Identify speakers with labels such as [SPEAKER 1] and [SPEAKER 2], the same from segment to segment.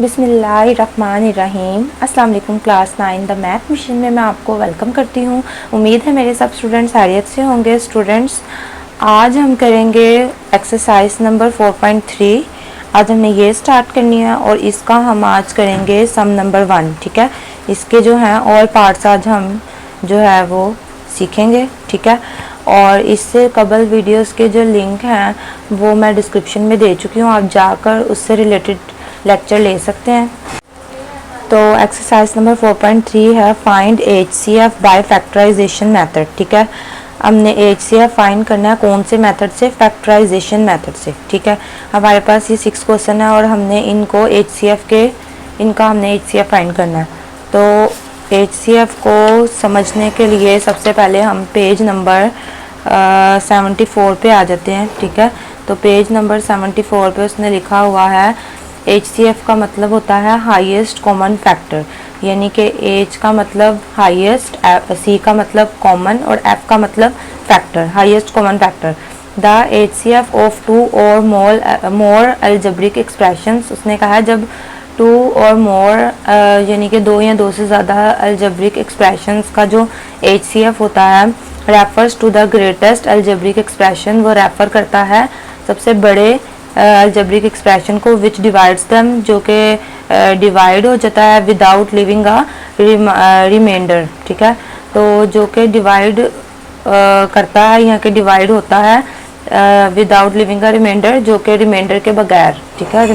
[SPEAKER 1] बिस्मिल्लाहिर्रहमानिर्रहीम। अस्सलाम वालेकुम। क्लास 9 द मैथ मिशन में मैं आपको वेलकम करती हूँ। उम्मीद है मेरे सब स्टूडेंट्स खैरियत से होंगे। स्टूडेंट्स, आज हम करेंगे एक्सरसाइज नंबर 4.3। आज हमने ये स्टार्ट करनी है और इसका हम आज करेंगे सम नंबर 1। ठीक है, इसके जो हैं ऑल पार्ट्स आज हम जो है वो सीखेंगे। ठीक है, और इससे कबल वीडियोस के जो लिंक हैं वो मैं डिस्क्रिप्शन में दे चुकी हूँ, आप जाकर उससे रिलेटेड लेक्चर ले सकते हैं। तो एक्सरसाइज नंबर 4.3 है find HCF by factorization method. ठीक है, हमने HCF फाइंड करना है कौन से मेथड से? फैक्टराइजेशन मेथड से। ठीक है, हमारे पास ये 6 क्वेश्चन है और हमने इनको हमने HCF फाइंड करना है। तो HCF को समझने के लिए सबसे पहले हम पेज नंबर 74 पे आ जाते हैं। ठीक है, तो पेज नंबर 74 पे उसने लिखा हुआ है HCF का मतलब होता है हाईएस्ट कॉमन फैक्टर, यानी कि H का मतलब हाईएस्ट, C का मतलब कॉमन और F का मतलब factor, highest common factor. The HCF of 2 और मोर अलजेब्रिक एक्सप्रेशंस, उसने कहा है जब 2 और मोर यानी कि 2 या 2 से ज़्यादा अलजेब्रिक एक्सप्रेशंस का जो HCF होता है refers to the greatest algebraic expression, वो रेफ़र करता है सबसे बड़े अलजेब्रिक एक्सप्रेशन को विच डिवाइड्स देम, जो कि डिवाइड हो जाता है विदाउट लिविंग अ रिमाइंडर। ठीक है, तो जो कि डिवाइड करता है, यहाँ के डिवाइड होता है विदाउट लिविंग अ रिमाइंडर, जो कि रिमाइंडर के बगैर। ठीक है,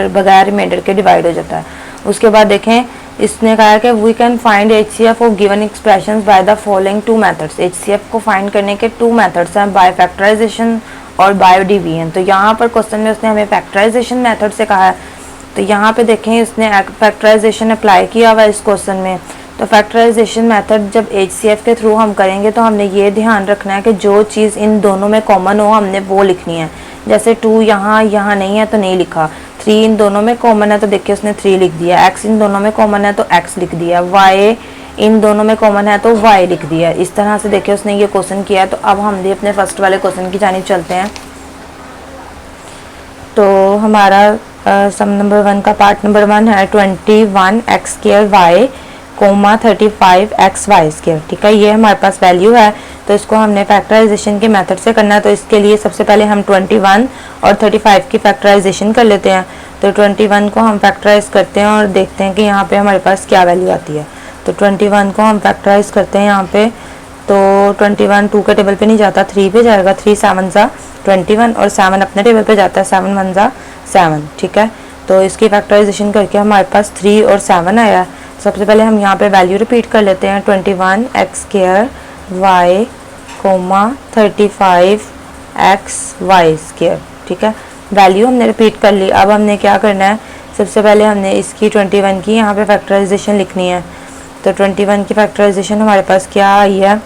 [SPEAKER 1] बगैर रिमाइंडर के डिवाइड हो जाता है। उसके बाद देखें, इसने कहा कि we can find HCF of given expressions by the following 2 methods. HCF को फाइंड करने के 2 मेथड्स हैं, बाय फैक्टराइजेशन और बाय डिवीजन। तो यहाँ पर क्वेश्चन में उसने हमें फैक्टराइजेशन मेथड से कहा है, तो यहाँ पे देखें इसने फैक्टराइजेशन अप्लाई किया हुआ है इस क्वेश्चन में। तो फैक्टराइजेशन मेथड जब HCF के थ्रू हम करेंगे तो हमने ये ध्यान रखना है कि जो चीज़ इन दोनों में कॉमन हो हमने वो लिखनी है। जैसे 2 यहाँ नहीं है तो नहीं लिखा, 3 इन दोनों में कॉमन है तो देखिए उसने 3 लिख दिया, X इन दोनों में कॉमन है तो X लिख दिया, Y इन दोनों में कॉमन है तो Y लिख दिया। इस तरह से देखिए उसने ये क्वेश्चन किया। तो अब हम भी अपने फर्स्ट वाले क्वेश्चन की जानिब चलते हैं। तो हमारा सम नंबर 1 का पार्ट नंबर 1 है 21x² y, 35xy²। ठीक है, ये हमारे पास वैल्यू है, तो इसको हमने फैक्टराइजेशन के मेथड से करना है। तो इसके लिए सबसे पहले हम 21 और 35 की फैक्टराइजेशन कर लेते हैं। तो 21 को हम फैक्टराइज करते हैं और देखते हैं कि यहाँ पे हमारे पास क्या वैल्यू आती है। तो 21 को हम फैक्टराइज करते हैं यहाँ पे, तो 21 2 के टेबल पे नहीं जाता, 3 पे जाएगा, 3 7 सा 21 और 7 अपने टेबल पे जाता है, 7 1 सा 7। ठीक है, तो इसकी फैक्टराइजेशन करके हमारे पास 3 और 7 आया। सबसे पहले हम यहाँ पे वैल्यू रिपीट कर लेते हैं, 21x² y, 35xy²। ठीक है, वैल्यू हमने रिपीट कर ली। अब हमने क्या करना है, सबसे पहले हमने इसकी 21 की यहाँ पे फैक्टराइजेशन लिखनी है। तो 21 की फैक्टराइजेशन हमारे पास क्या आई है,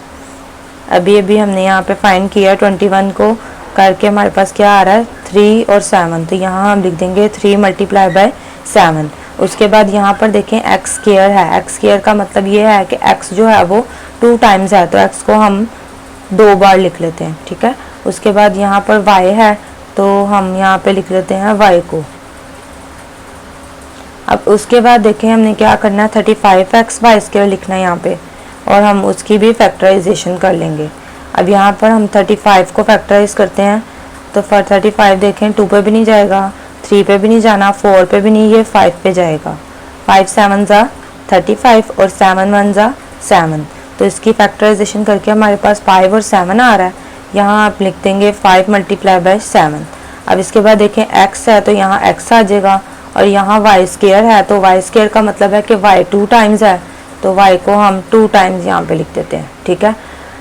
[SPEAKER 1] अभी हमने यहाँ पे फाइंड किया, 21 को करके हमारे पास क्या आ रहा है 3 और 7। तो यहाँ हम लिख देंगे 3 × 7। उसके बाद यहाँ पर देखें x² है, x² का मतलब ये है कि x जो है वो 2 टाइम्स है, तो x को हम 2 बार लिख लेते हैं। ठीक है, उसके बाद यहाँ पर y है, तो हम यहाँ पे लिख लेते हैं y को। अब उसके बाद देखें हमने क्या करना है, 35xy² लिखना है यहाँ पे, और हम उसकी भी फैक्टराइजेशन कर लेंगे। अब यहाँ पर हम 35 को फैक्टराइज करते हैं। तो 35 देखें 2 पे भी नहीं जाएगा, 3 पे भी नहीं जाना, 4 पे भी नहीं, ये 5 पे जाएगा। 5 7 सा 35 और 7 1 सा 7। तो इसकी फैक्टराइजेशन करके हमारे पास 5 और 7 आ रहा है। यहाँ आप लिख देंगे 5 × 7। अब इसके बाद देखें x है तो यहाँ x आ जाएगा, और यहाँ y² है, तो y² का मतलब है कि y 2 टाइम्स है, तो y को हम 2 टाइम्स यहाँ पे लिख देते हैं। ठीक है,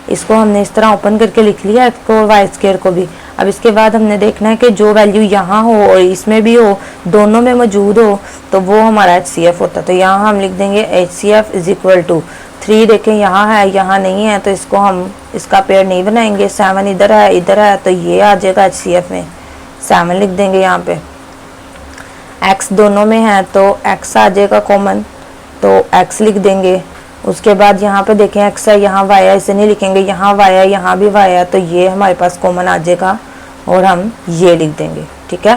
[SPEAKER 1] इसको हमने इस तरह ओपन करके लिख लिया x को और y² को भी। अब इसके बाद हमने देखना है कि जो वैल्यू यहाँ हो और इसमें भी हो, दोनों में मौजूद हो, तो वो हमारा HCF होता है। तो यहाँ हम लिख देंगे HCF = 3। देखें यहाँ है यहाँ नहीं है, तो इसको हम इसका पेयर नहीं बनाएंगे। 7 इधर है, तो ये आ जाएगा HCF में, 7 लिख देंगे यहाँ पे। x दोनों में है तो x आ जाएगा कॉमन, तो x लिख देंगे। उसके बाद यहाँ पे देखें x है, यहाँ y है, इसे नहीं लिखेंगे, यहाँ y है, यहाँ भी y है, तो ये हमारे पास कॉमन आ जाएगा और हम ये लिख देंगे। ठीक है,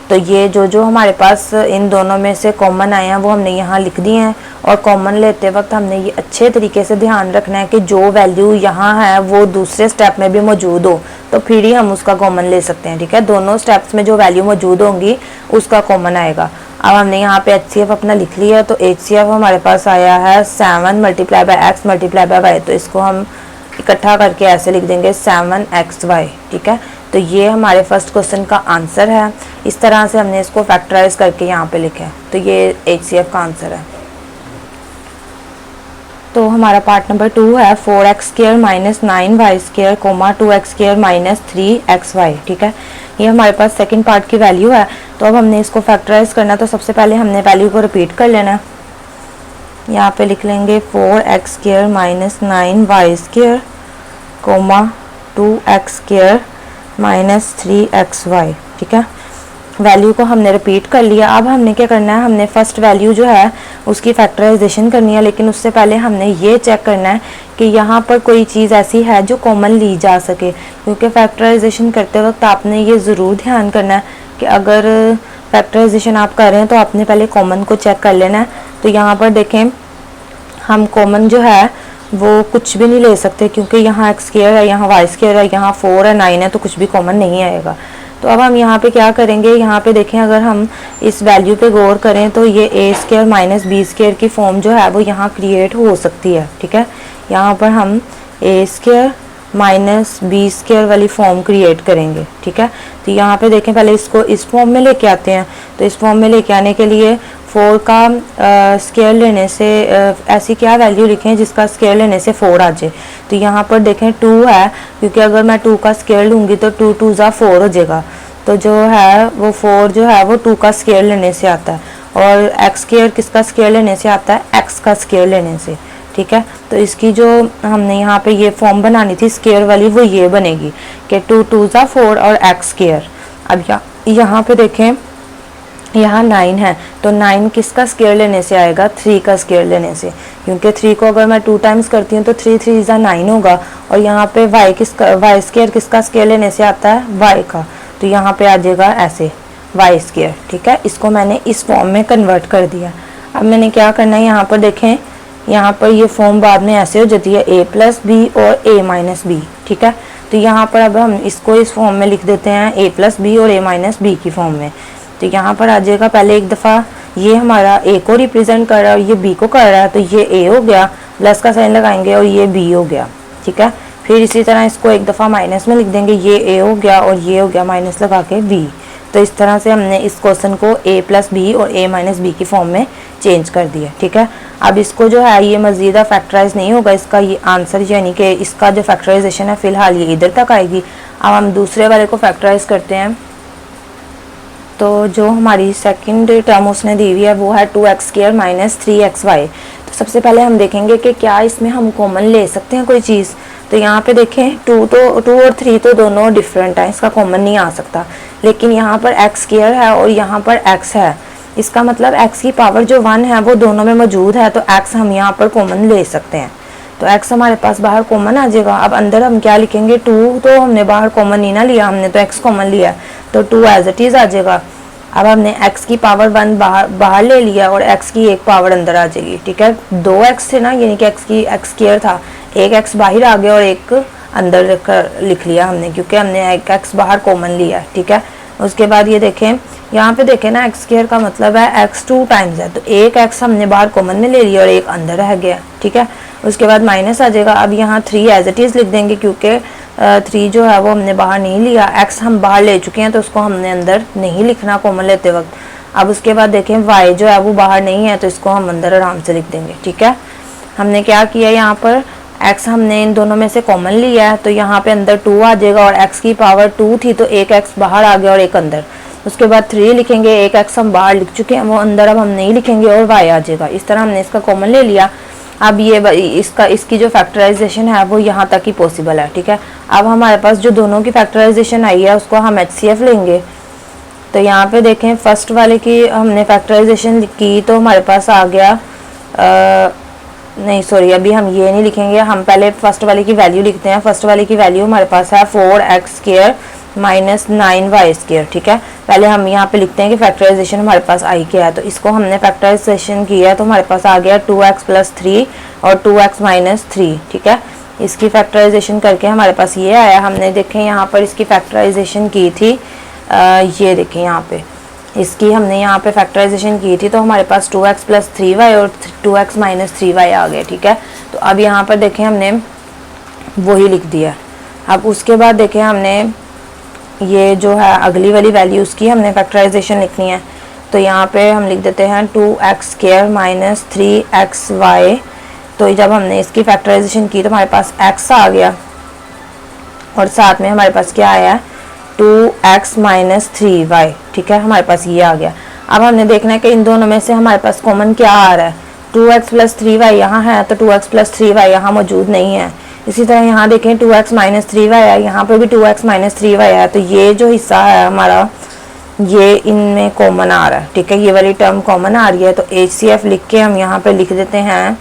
[SPEAKER 1] तो ये जो हमारे पास इन दोनों में से कॉमन आए हैं वो हमने यहाँ लिख दिए हैं। और कॉमन लेते वक्त हमने ये अच्छे तरीके से ध्यान रखना है कि जो वैल्यू यहाँ है वो दूसरे स्टेप में भी मौजूद हो, तो फिर ही हम उसका कॉमन ले सकते हैं। ठीक है, दोनों स्टेप्स में जो वैल्यू मौजूद होंगी उसका कॉमन आएगा। अब हमने यहाँ पे HCF अपना लिख लिया, तो HCF हमारे पास आया है 7 multiply by x multiply by y। तो इसको हम इकट्ठा करके ऐसे लिख देंगे 7xy। ठीक है, तो ये हमारे फर्स्ट क्वेश्चन का आंसर है। इस तरह से हमने इसको फैक्टराइज करके यहाँ पे लिखा है, तो ये HCF का आंसर है। तो हमारा पार्ट नंबर 2 है 4x² minus 9y² 2x² minus 3xy। ठीक है, ये हमारे पास सेकंड पार्ट की वैल्यू है। तो अब हमने इसको फैक्टराइज करना, तो सबसे पहले हमने वैल्यू को रिपीट कर लेना है। यहाँ पे लिख लेंगे 4x² minus 9y² 2x² minus 3xy। ठीक है, वैल्यू को हमने रिपीट कर लिया। अब हमने क्या करना है, हमने फर्स्ट वैल्यू जो है उसकी फैक्टराइजेशन करनी है, लेकिन उससे पहले हमने ये चेक करना है कि यहाँ पर कोई चीज़ ऐसी है जो कॉमन ली जा सके, क्योंकि फैक्टराइजेशन करते वक्त आपने ये ज़रूर ध्यान करना है कि अगर फैक्टराइजेशन आप कर रहे हैं तो आपने पहले कॉमन को चेक कर लेना है। तो यहाँ पर देखें, हम कॉमन जो है वो कुछ भी नहीं ले सकते, क्योंकि यहाँ x² है, यहाँ y² है, यहाँ 4 है, 9 है, तो कुछ भी कॉमन नहीं आएगा। तो अब हम यहाँ पे क्या करेंगे, यहाँ पे देखें अगर हम इस वैल्यू पे गौर करें तो ये a² माइनस b² की फॉर्म जो है वो यहाँ क्रिएट हो सकती है। ठीक है, यहाँ पर हम a² माइनस b² वाली फॉर्म क्रिएट करेंगे। ठीक है, तो यहाँ पे देखें पहले इसको इस फॉर्म में लेके आते हैं। तो इस फॉर्म में लेके आने के लिए 4 का स्क्वायर लेने से ऐसी क्या वैल्यू लिखें जिसका स्क्वायर लेने से 4 आ जाए। तो यहाँ पर देखें 2 है, क्योंकि अगर मैं 2 का स्क्वायर लूँगी तो 2 2 ज़ा 4 हो जाएगा। तो जो है वो 4 जो है वो 2 का स्क्वायर लेने से आता है, और x² किसका स्क्वायर लेने से आता है, x का स्क्वायर लेने से। ठीक है, तो इसकी जो हमने यहाँ पे ये फॉर्म बनानी थी स्क्वायर वाली, वो ये बनेगी कि 2 2 ज़ा 4 और x²। अब यहाँ पे देखें, यहाँ 9 है, तो 9 किसका स्क्वायर लेने से आएगा, 3 का स्क्वायर लेने से, क्योंकि 3 को अगर मैं 2 टाइम्स करती हूँ तो 3 3 ज़ा 9 होगा। और यहाँ पे y² किसका स्क्वायर लेने से आता है, y का, तो यहाँ पे आ जाएगा ऐसे y²। ठीक है, इसको मैंने इस फॉर्म में कन्वर्ट कर दिया। अब मैंने क्या करना है, यहाँ पर देखें, यहाँ पर ये फॉर्म बाद में ऐसे हो जाती है a प्लस बी और a माइनस बी। ठीक है, तो यहाँ पर अब हम इसको इस फॉर्म में लिख देते हैं a प्लस बी और a माइनस बी की फॉर्म में। तो यहाँ पर आ जाएगा, पहले एक दफ़ा ये हमारा a को रिप्रेजेंट कर रहा है और ये b को कर रहा है, तो ये a हो गया, प्लस का साइन लगाएंगे और ये b हो गया। ठीक है, फिर इसी तरह इसको एक दफ़ा माइनस में लिख देंगे, ये a हो गया और ये हो गया माइनस लगा के b। तो इस तरह से हमने इस क्वेश्चन को a प्लस बी और a माइनस बी की फॉर्म में चेंज कर दिया। ठीक है, अब इसको जो है ये मज़ीद फैक्टराइज नहीं होगा, इसका ये आंसर यानी कि इसका जो फैक्टराइजेशन है फ़िलहाल ये इधर तक आएगी। अब हम दूसरे वाले को फैक्टराइज करते हैं। तो जो हमारी सेकंड टर्म उसने दी हुई है वो है 2x² माइनस 3xy। तो सबसे पहले हम देखेंगे कि क्या इसमें हम कॉमन ले सकते हैं कोई चीज़। तो यहाँ पे देखें 2 और 3 तो दोनों डिफरेंट हैं, इसका कॉमन नहीं आ सकता, लेकिन यहाँ पर x² है और यहाँ पर x है, इसका मतलब x की पावर जो 1 है वो दोनों में मौजूद है, तो x हम यहाँ पर कॉमन ले सकते हैं। तो x हमारे पास बाहर कॉमन आ जाएगा। अब अंदर हम क्या लिखेंगे, 2 तो हमने बाहर कॉमन नहीं ना लिया, हमने तो x कॉमन लिया, तो 2 एज इट इज़ आ जाएगा। अब हमने x की पावर 1 बाहर ले लिया और x की एक पावर अंदर आ जाएगी। ठीक है, 2x थे ना, यानी कि x² था, एक x बाहर आ गया और एक अंदर लिख लिया हमने, क्योंकि हमने एक x बाहर कॉमन लिया। ठीक है, उसके बाद ये देखें, यहाँ पे देखें ना, x² का मतलब है x 2 टाइम्स है, तो एक x हमने बाहर कॉमन में ले लिया और एक अंदर रह गया। ठीक है, उसके बाद माइनस आ जाएगा। अब यहाँ 3 एज इट इज़ लिख देंगे, क्योंकि 3 जो है वो हमने बाहर नहीं लिया, x हम बाहर ले चुके हैं, तो उसको हमने अंदर नहीं लिखना कॉमन लेते वक्त। अब उसके बाद देखें y जो है वो बाहर नहीं है, तो इसको हम अंदर आराम से लिख देंगे। ठीक है, हमने क्या किया, यहाँ पर x हमने इन दोनों में से कॉमन लिया है, तो यहाँ पे अंदर 2 आ जाएगा, और x की पावर 2 थी तो एक x बाहर आ गया और एक अंदर। उसके बाद 3 लिखेंगे, एक x हम बाहर लिख चुके हैं, वो अंदर अब हम नहीं लिखेंगे और y आ जाएगा। इस तरह हमने इसका कॉमन ले लिया। अब ये इसकी जो फैक्टराइजेशन है वो यहाँ तक ही पॉसिबल है। ठीक है, अब हमारे पास जो दोनों की फैक्टराइजेशन आई है उसको हम HCF लेंगे। तो यहाँ पे देखें, फर्स्ट वाले की हमने फैक्टराइजेशन की तो हमारे पास आ गया नहीं सॉरी, अभी हम ये नहीं लिखेंगे, हम पहले फर्स्ट वाले की वैल्यू लिखते हैं। फर्स्ट वाले की वैल्यू हमारे पास है 4x² माइनस 9y²। ठीक है, पहले हम यहाँ पे लिखते हैं कि फैक्टराइजेशन हमारे पास आई क्या है, तो इसको हमने फैक्टराइजेशन किया तो हमारे पास आ गया 2x + 3 और 2x - 3। ठीक है, इसकी फैक्टराइजेशन करके हमारे पास ये आया। हमने देखें यहाँ पर इसकी फैक्टराइजेशन की थी, ये देखें यहाँ पे इसकी हमने यहाँ पे फैक्टराइजेशन की थी, तो हमारे पास 2x + 3y और 2x - 3y आ गए। ठीक है, तो अब यहाँ पर देखें हमने वही लिख दिया। अब उसके बाद देखें हमने ये जो है अगली वाली वैल्यू उसकी हमने फैक्टराइजेशन लिखनी है, तो यहाँ पे हम लिख देते हैं 2x² - 3xy। तो जब हमने इसकी फैक्टराइजेशन की तो हमारे पास x आ गया और साथ में हमारे पास क्या आया, 2x - 3y। ठीक है, हमारे पास ये आ गया। अब हमने देखना है कि इन दोनों में से हमारे पास कॉमन क्या आ रहा है। 2x + 3y यहाँ है तो 2x + 3y यहाँ मौजूद नहीं है। इसी तरह यहाँ देखें 2x - 3y है, यहाँ पर भी 2x - 3y है, तो ये जो हिस्सा है हमारा ये इनमें कॉमन आ रहा है। ठीक है, ये वाली टर्म कॉमन आ रही है, तो HCF लिख के हम यहाँ पे लिख देते हैं,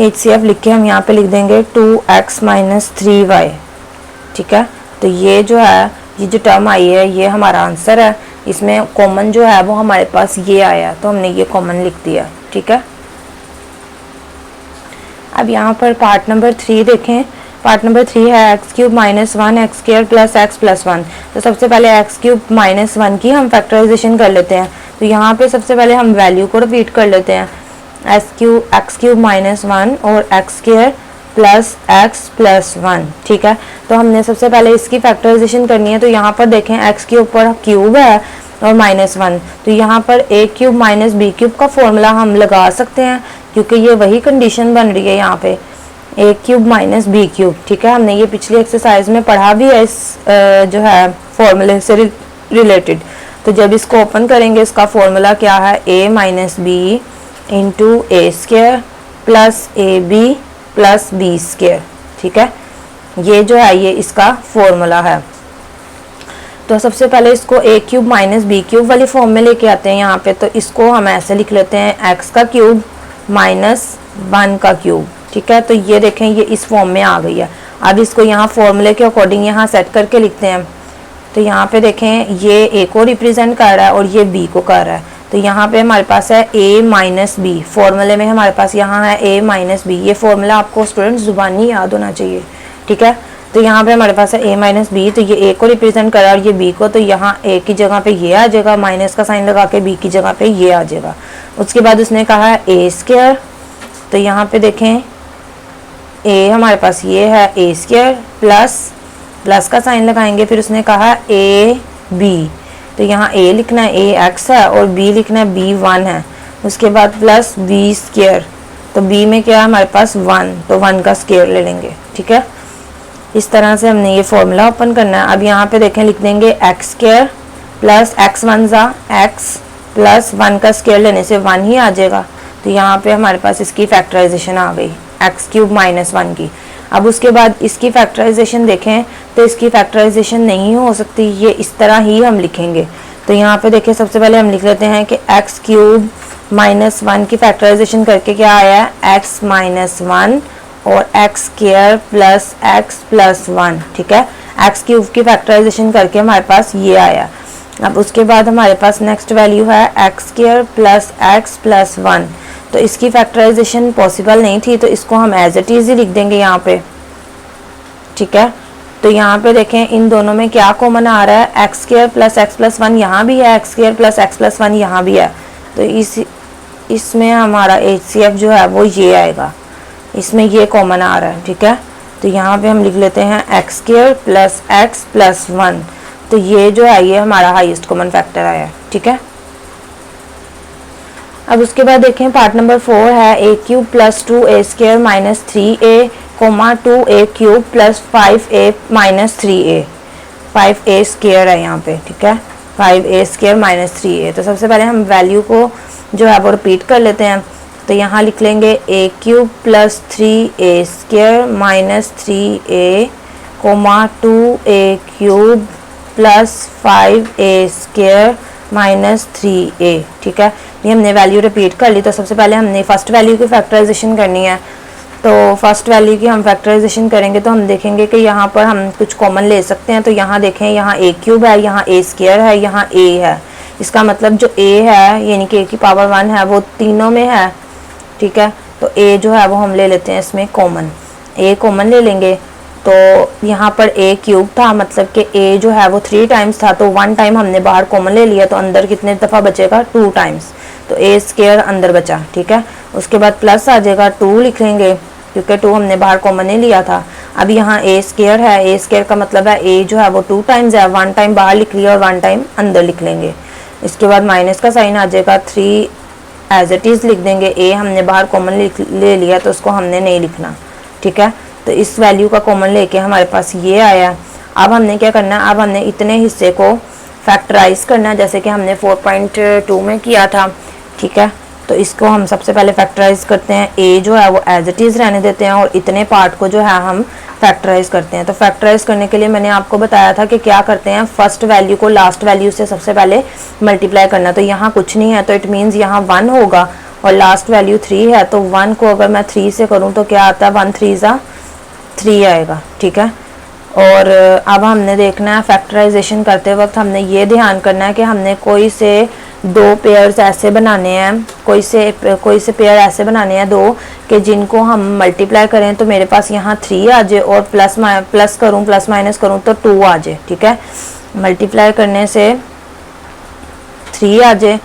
[SPEAKER 1] HCF लिख के हम यहाँ पे लिख देंगे 2x - 3y। ठीक है, तो ये जो है ये जो टर्म आई है ये हमारा आंसर है। इसमें कॉमन जो है वो हमारे पास ये आया, तो हमने ये कॉमन लिख दिया। ठीक है, अब यहाँ पर पार्ट नंबर 3 देखें। पार्ट नंबर 3 है x³ - 1 x² + x + 1। तो सबसे पहले x³ - 1 की हम फैक्टराइजेशन कर लेते हैं। तो यहाँ पे सबसे पहले हम वैल्यू को रिपीट कर लेते हैं, x³ - 1 और x² + x + 1। ठीक है, तो हमने सबसे पहले इसकी फैक्टराइजेशन करनी है। तो यहाँ पर देखें x के ऊपर क्यूब है और -1, तो यहाँ पर a³ - b³ का फॉर्मूला हम लगा सकते हैं क्योंकि ये वही कंडीशन बन रही है यहाँ पे, a³ - b³। ठीक है, हमने ये पिछली एक्सरसाइज में पढ़ा भी है इस जो है फॉर्मूले से रिलेटेड। तो जब इसको ओपन करेंगे इसका फॉर्मूला क्या है, a - b × a² + ab + b²। ठीक है, ये जो है ये इसका फॉर्मूला है। तो सबसे पहले इसको a³ - b³ वाली फॉर्म में लेके आते हैं यहाँ पे, तो इसको हम ऐसे लिख लेते हैं x³ - 1 का क्यूब। ठीक है, तो ये देखें ये इस फॉर्म में आ गई है। अब इसको यहाँ फॉर्मूले के अकॉर्डिंग यहाँ सेट करके लिखते हैं। तो यहाँ पे देखें ये a को रिप्रेजेंट कर रहा है और ये b को कर रहा है, तो यहाँ पे हमारे पास है a - b। फॉर्मूले में हमारे पास यहाँ है a - b। ये फॉर्मूला आपको स्टूडेंट्स जुबानी याद होना चाहिए। ठीक है, तो यहाँ पे हमारे पास है a - b, तो ये a को रिप्रेजेंट कर रहा है और ये b को, तो यहाँ a की जगह पे ये आ जाएगा, माइनस का साइन लगा के b की जगह पे ये आ जाएगा। उसके बाद उसने कहा है a², तो यहाँ पे देखें a हमारे पास ये है a² प्लस का साइन लगाएंगे, फिर उसने कहा a b, तो यहाँ a लिखना है a x है और b लिखना है b 1 है। उसके बाद प्लस b², तो b में क्या है हमारे पास 1, तो 1 का स्क्वायर ले लेंगे। ठीक है, इस तरह से हमने ये फॉर्मूला ओपन करना है। अब यहाँ पे देखें लिख देंगे x² + x 1 x + 1 का स्क्वायर लेने से 1 ही आ जाएगा। तो यहाँ पे हमारे पास इसकी फैक्टराइजेशन आ गई x³ - 1 की। अब उसके बाद इसकी फैक्टराइजेशन देखें तो इसकी फैक्टराइजेशन नहीं हो सकती, ये इस तरह ही हम लिखेंगे। तो यहाँ पे देखें सबसे पहले हम लिख लेते हैं कि x³ - 1 की फैक्टराइजेशन करके क्या आया है x - 1 और x² + x + 1। ठीक है, x³ की फैक्टराइजेशन करके हमारे पास ये आया। अब उसके बाद हमारे पास नेक्स्ट वैल्यू है x² + x + 1। तो इसकी फैक्टराइजेशन पॉसिबल नहीं थी, तो इसको हम एज इट इज ही लिख देंगे यहाँ पे। ठीक है, तो यहाँ पे देखें इन दोनों में क्या कॉमन आ रहा है, x² + x + 1 यहाँ भी है, x² + x + 1 यहाँ भी है, तो इसमें हमारा HCF जो है वो ये आएगा, इसमें ये कॉमन आ रहा है। ठीक है, तो यहाँ पे हम लिख लेते हैं x² + x + 1, तो ये जो है ये हमारा हाईएस्ट कॉमन फैक्टर आया। ठीक है, अब उसके बाद देखें पार्ट नंबर 4 है a³ + 2a² - 3a, 2a³ + 5a - 3a। 5a² है यहाँ पे। ठीक है, 5a² - 3a। तो सबसे पहले हम वैल्यू को जो है वो रिपीट कर लेते हैं। तो यहाँ लिख लेंगे a³ + 3a² - 3a, 2a³ + 5a² - 3a। ठीक है, ये हमने वैल्यू रिपीट कर ली। तो सबसे पहले हमने फर्स्ट वैल्यू की फैक्टराइजेशन करनी है। तो फर्स्ट वैल्यू की हम फैक्टराइजेशन करेंगे तो हम देखेंगे कि यहाँ पर हम कुछ कॉमन ले सकते हैं। तो यहाँ देखें, यहाँ ए क्यूब है, यहाँ ए स्क्वायर है, यहाँ ए है। इसका मतलब जो ए है यानी कि ए की पावर 1 है वो तीनों में है, ठीक है। तो ए जो है वो हम ले लेते हैं इसमें कॉमन, ए कॉमन ले लेंगे। तो यहाँ पर ए क्यूब था, मतलब कि ए जो है वो 3 टाइम्स था, तो 1 टाइम हमने बाहर कॉमन ले लिया, तो अंदर कितने दफ़ा बचेगा, 2 टाइम्स। तो ए स्क्वायर अंदर बचा, ठीक है। उसके बाद प्लस आ जाएगा, 2 लिख लेंगे क्योंकि 2 हमने बाहर कॉमन नहीं लिया था। अब यहाँ ए स्क्वायर है, ए स्क्वायर का मतलब है ए जो है वो 2 टाइम्स है, 1 टाइम बाहर लिख लिया और 1 टाइम अंदर लिख लेंगे। इसके बाद माइनस का साइन आ जाएगा, 3 एज इट इज़ लिख देंगे। ए हमने बाहर कॉमन ले लिया तो उसको हमने नहीं लिखना, ठीक है। तो इस वैल्यू का कॉमन लेके हमारे पास ये आया। अब हमने क्या करना है, अब हमने इतने हिस्से को फैक्टराइज करना है जैसे कि हमने 4.2 में किया था, ठीक है। तो इसको हम सबसे पहले फैक्टराइज करते हैं, ए जो है वो एज इट इज़ रहने देते हैं और इतने पार्ट को जो है हम फैक्टराइज करते हैं। तो फैक्टराइज करने के लिए मैंने आपको बताया था कि क्या करते हैं, फर्स्ट वैल्यू को लास्ट वैल्यू से सबसे पहले मल्टीप्लाई करना। तो यहाँ कुछ नहीं है तो इट मीन्स यहाँ 1 होगा और लास्ट वैल्यू 3 है, तो 1 को अगर मैं 3 से करूँ तो क्या आता है, 1 3 ज़ा 3 आएगा, ठीक है। और अब हमने देखना है फैक्टराइजेशन करते वक्त हमने ये ध्यान करना है कि हमने कोई से 2 पेयर्स ऐसे बनाने हैं, कोई से पेयर ऐसे बनाने हैं 2 कि जिनको हम मल्टीप्लाई करें तो मेरे पास यहाँ 3 आ जाए और प्लस माइनस करूँ तो 2 आ जाए, ठीक है। मल्टीप्लाई करने से 3 आ जाए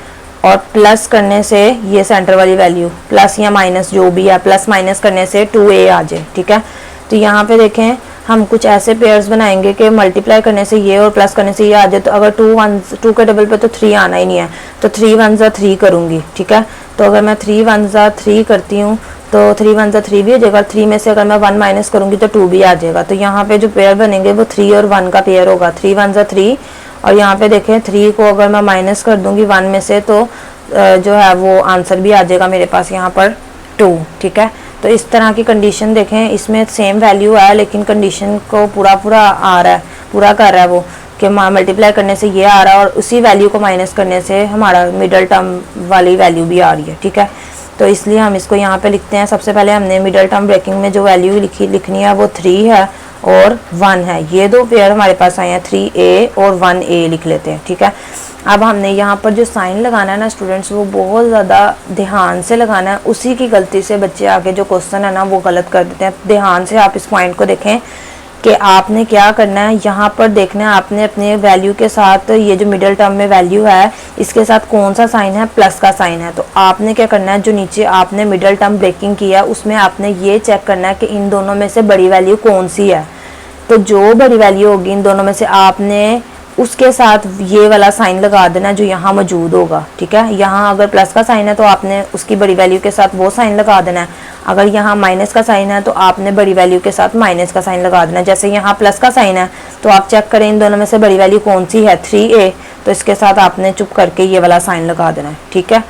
[SPEAKER 1] और प्लस करने से ये सेंटर वाली वैल्यू प्लस या माइनस जो भी है, प्लस माइनस करने से 2a आ जाए, ठीक है। तो यहाँ पे देखें हम कुछ ऐसे पेयर्स बनाएंगे कि मल्टीप्लाई करने से ये और प्लस करने से ये आ जाए। तो अगर 2 के डबल पे तो 3 आना ही नहीं है, तो 3 1 ज़ा 3 करूँगी, ठीक है। तो अगर मैं 3 1 ज़ा 3 करती हूँ तो 3 1 ज़ा 3 भी आ जाएगा, 3 में से अगर मैं 1 माइनस करूँगी तो 2 भी आ जाएगा। तो यहाँ पे जो पेयर बनेंगे वो 3 और 1 का पेयर होगा, 3 1 ज़ा 3। और यहाँ पे देखें 3 को अगर मैं माइनस कर दूँगी 1 में से तो जो है वो आंसर भी आ जाएगा मेरे पास यहाँ पर 2, ठीक है। तो इस तरह की कंडीशन देखें, इसमें सेम वैल्यू है लेकिन कंडीशन को पूरा आ रहा है, पूरा कर रहा है वो कि मल्टीप्लाई करने से ये आ रहा है और उसी वैल्यू को माइनस करने से हमारा मिडल टर्म वाली वैल्यू भी आ रही है, ठीक है। तो इसलिए हम इसको यहाँ पे लिखते हैं। सबसे पहले हमने मिडल टर्म ब्रेकिंग में जो वैल्यू लिखनी है वो 3 है और 1 है। ये 2 पेयर हमारे पास आए हैं, 3a और 1a लिख लेते हैं, ठीक है। अब हमने यहाँ पर जो साइन लगाना है ना स्टूडेंट्स, वो बहुत ज़्यादा ध्यान से लगाना है। उसी की गलती से बच्चे आगे जो क्वेश्चन है ना वो गलत कर देते हैं। ध्यान से आप इस पॉइंट को देखें कि आपने क्या करना है, यहाँ पर देखना है आपने अपने वैल्यू के साथ ये जो मिडिल टर्म में वैल्यू है इसके साथ कौन सा साइन है, प्लस का साइन है। तो आपने क्या करना है, जो नीचे आपने मिडिल टर्म ब्रेकिंग किया उसमें आपने ये चेक करना है कि इन दोनों में से बड़ी वैल्यू कौन सी है। तो जो बड़ी वैल्यू होगी इन दोनों में से आपने उसके साथ ये वाला साइन लगा देना जो यहाँ मौजूद होगा, ठीक है। यहाँ अगर प्लस का साइन है तो आपने उसकी बड़ी वैल्यू के साथ वो साइन लगा देना है। अगर यहाँ माइनस का साइन है तो आपने बड़ी वैल्यू के साथ माइनस का साइन लगा देना है। जैसे यहाँ प्लस का साइन है तो आप चेक करें इन दोनों में से बड़ी वैल्यू कौन सी है, 3a, तो इसके साथ आपने चुप करके ये वाला साइन लगा देना है, ठीक है।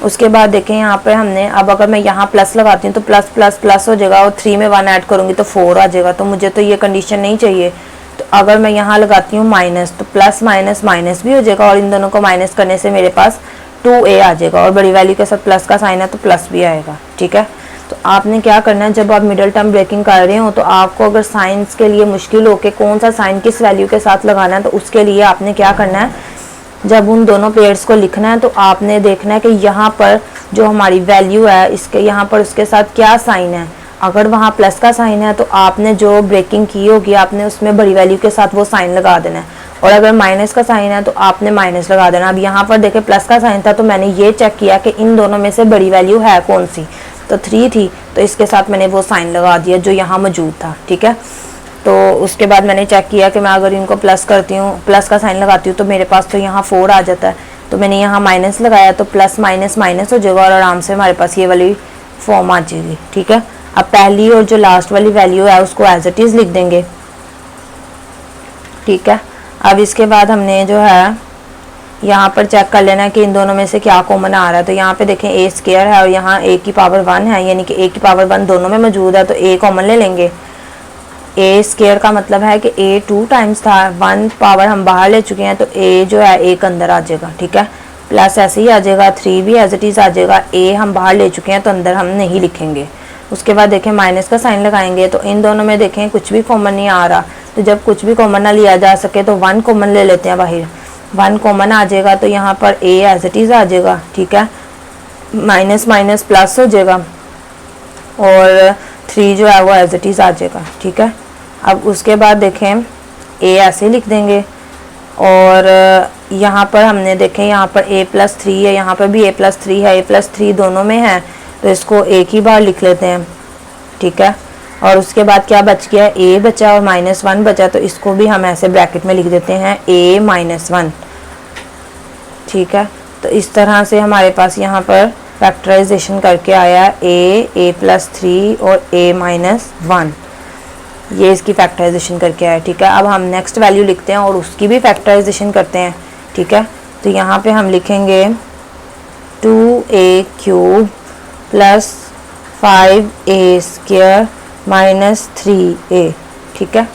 [SPEAKER 1] उसके बाद देखें यहाँ पे हमने, अब अगर मैं यहाँ प्लस लगाती हूँ तो प्लस प्लस प्लस हो जाएगा और 3 में 1 ऐड करूँगी तो 4 आ जाएगा। तो मुझे तो ये कंडीशन नहीं चाहिए। तो अगर मैं यहाँ लगाती हूँ माइनस तो प्लस माइनस माइनस भी हो जाएगा और इन दोनों को माइनस करने से मेरे पास 2a आ जाएगा और बड़ी वैल्यू के साथ प्लस का साइन है तो प्लस भी आएगा, ठीक है। तो आपने क्या करना है, जब आप मिडिल टर्म ब्रेकिंग कर रहे हो तो आपको अगर साइंस के लिए मुश्किल हो के कौन सा साइन किस वैल्यू के साथ लगाना है तो उसके लिए आपने क्या करना है, जब उन दोनों पेयर्स को लिखना है तो आपने देखना है कि यहाँ पर जो हमारी वैल्यू है इसके यहाँ पर उसके साथ क्या साइन है। अगर वहाँ प्लस का साइन है तो आपने जो ब्रेकिंग की होगी आपने उसमें बड़ी वैल्यू के साथ वो साइन लगा देना है, और अगर माइनस का साइन है तो आपने माइनस लगा देना। अब यहाँ पर देखें प्लस का साइन था तो मैंने ये चेक किया कि इन दोनों में से बड़ी वैल्यू है कौन सी, तो 3 थी, तो इसके साथ मैंने वो साइन लगा दिया जो यहाँ मौजूद था, ठीक है। तो उसके बाद मैंने चेक किया कि मैं अगर इनको प्लस करती हूँ, प्लस का साइन लगाती हूँ तो मेरे पास तो यहाँ 4 आ जाता है। तो मैंने यहाँ माइनस लगाया तो प्लस माइनस माइनस हो जाएगा और आराम से हमारे पास ये वाली फॉर्म आ जाएगी, ठीक है। अब पहली और जो लास्ट वाली वैल्यू है उसको एज इट इज़ लिख देंगे, ठीक है। अब इसके बाद हमने जो है यहाँ पर चेक कर लेना कि इन दोनों में से क्या कॉमन आ रहा है। तो यहाँ पे देखें a स्क्वायर है और यहाँ a की पावर 1 है, यानी कि a की पावर 1 दोनों में मौजूद है तो a कॉमन ले लेंगे। a स्क्वायर का मतलब है कि a 2 टाइम्स था, 1 पावर हम बाहर ले चुके हैं तो a जो है एक अंदर आ जाएगा, ठीक है। प्लस ऐसे ही आ जाएगा, 3 भी एज इट इज़ आ जाएगा, a हम बाहर ले चुके हैं तो अंदर हम नहीं लिखेंगे। उसके बाद देखें माइनस का साइन लगाएंगे तो इन दोनों में देखें कुछ भी कॉमन नहीं आ रहा, तो जब कुछ भी कॉमन ना लिया जा सके तो 1 कॉमन ले लेते हैं बाहर। 1 कॉमन आ जाएगा तो यहाँ पर a एज इट इज़ आ जाएगा, ठीक है, माइनस माइनस प्लस हो जाएगा और 3 जो है वो एज इट इज़ आ जाएगा, ठीक है। अब उसके बाद देखें a ऐसे लिख देंगे और यहाँ पर हमने देखें यहाँ पर a+3 है, यहाँ पर भी a+3 है, a+3 दोनों में है तो इसको एक ही बार लिख लेते हैं, ठीक है। और उसके बाद क्या बच गया, a बचा और -1 बचा, तो इसको भी हम ऐसे ब्रैकेट में लिख देते हैं a-1, ठीक है। तो इस तरह से हमारे पास यहाँ पर फैक्टराइजेशन करके आया a+3 और a-1, ये इसकी फैक्टराइजेशन करके आया, ठीक है। अब हम नेक्स्ट वैल्यू लिखते हैं और उसकी भी फैक्टराइजेशन करते हैं, ठीक है। तो यहाँ पे हम लिखेंगे 2a³ + 5a² - 3a, ठीक है।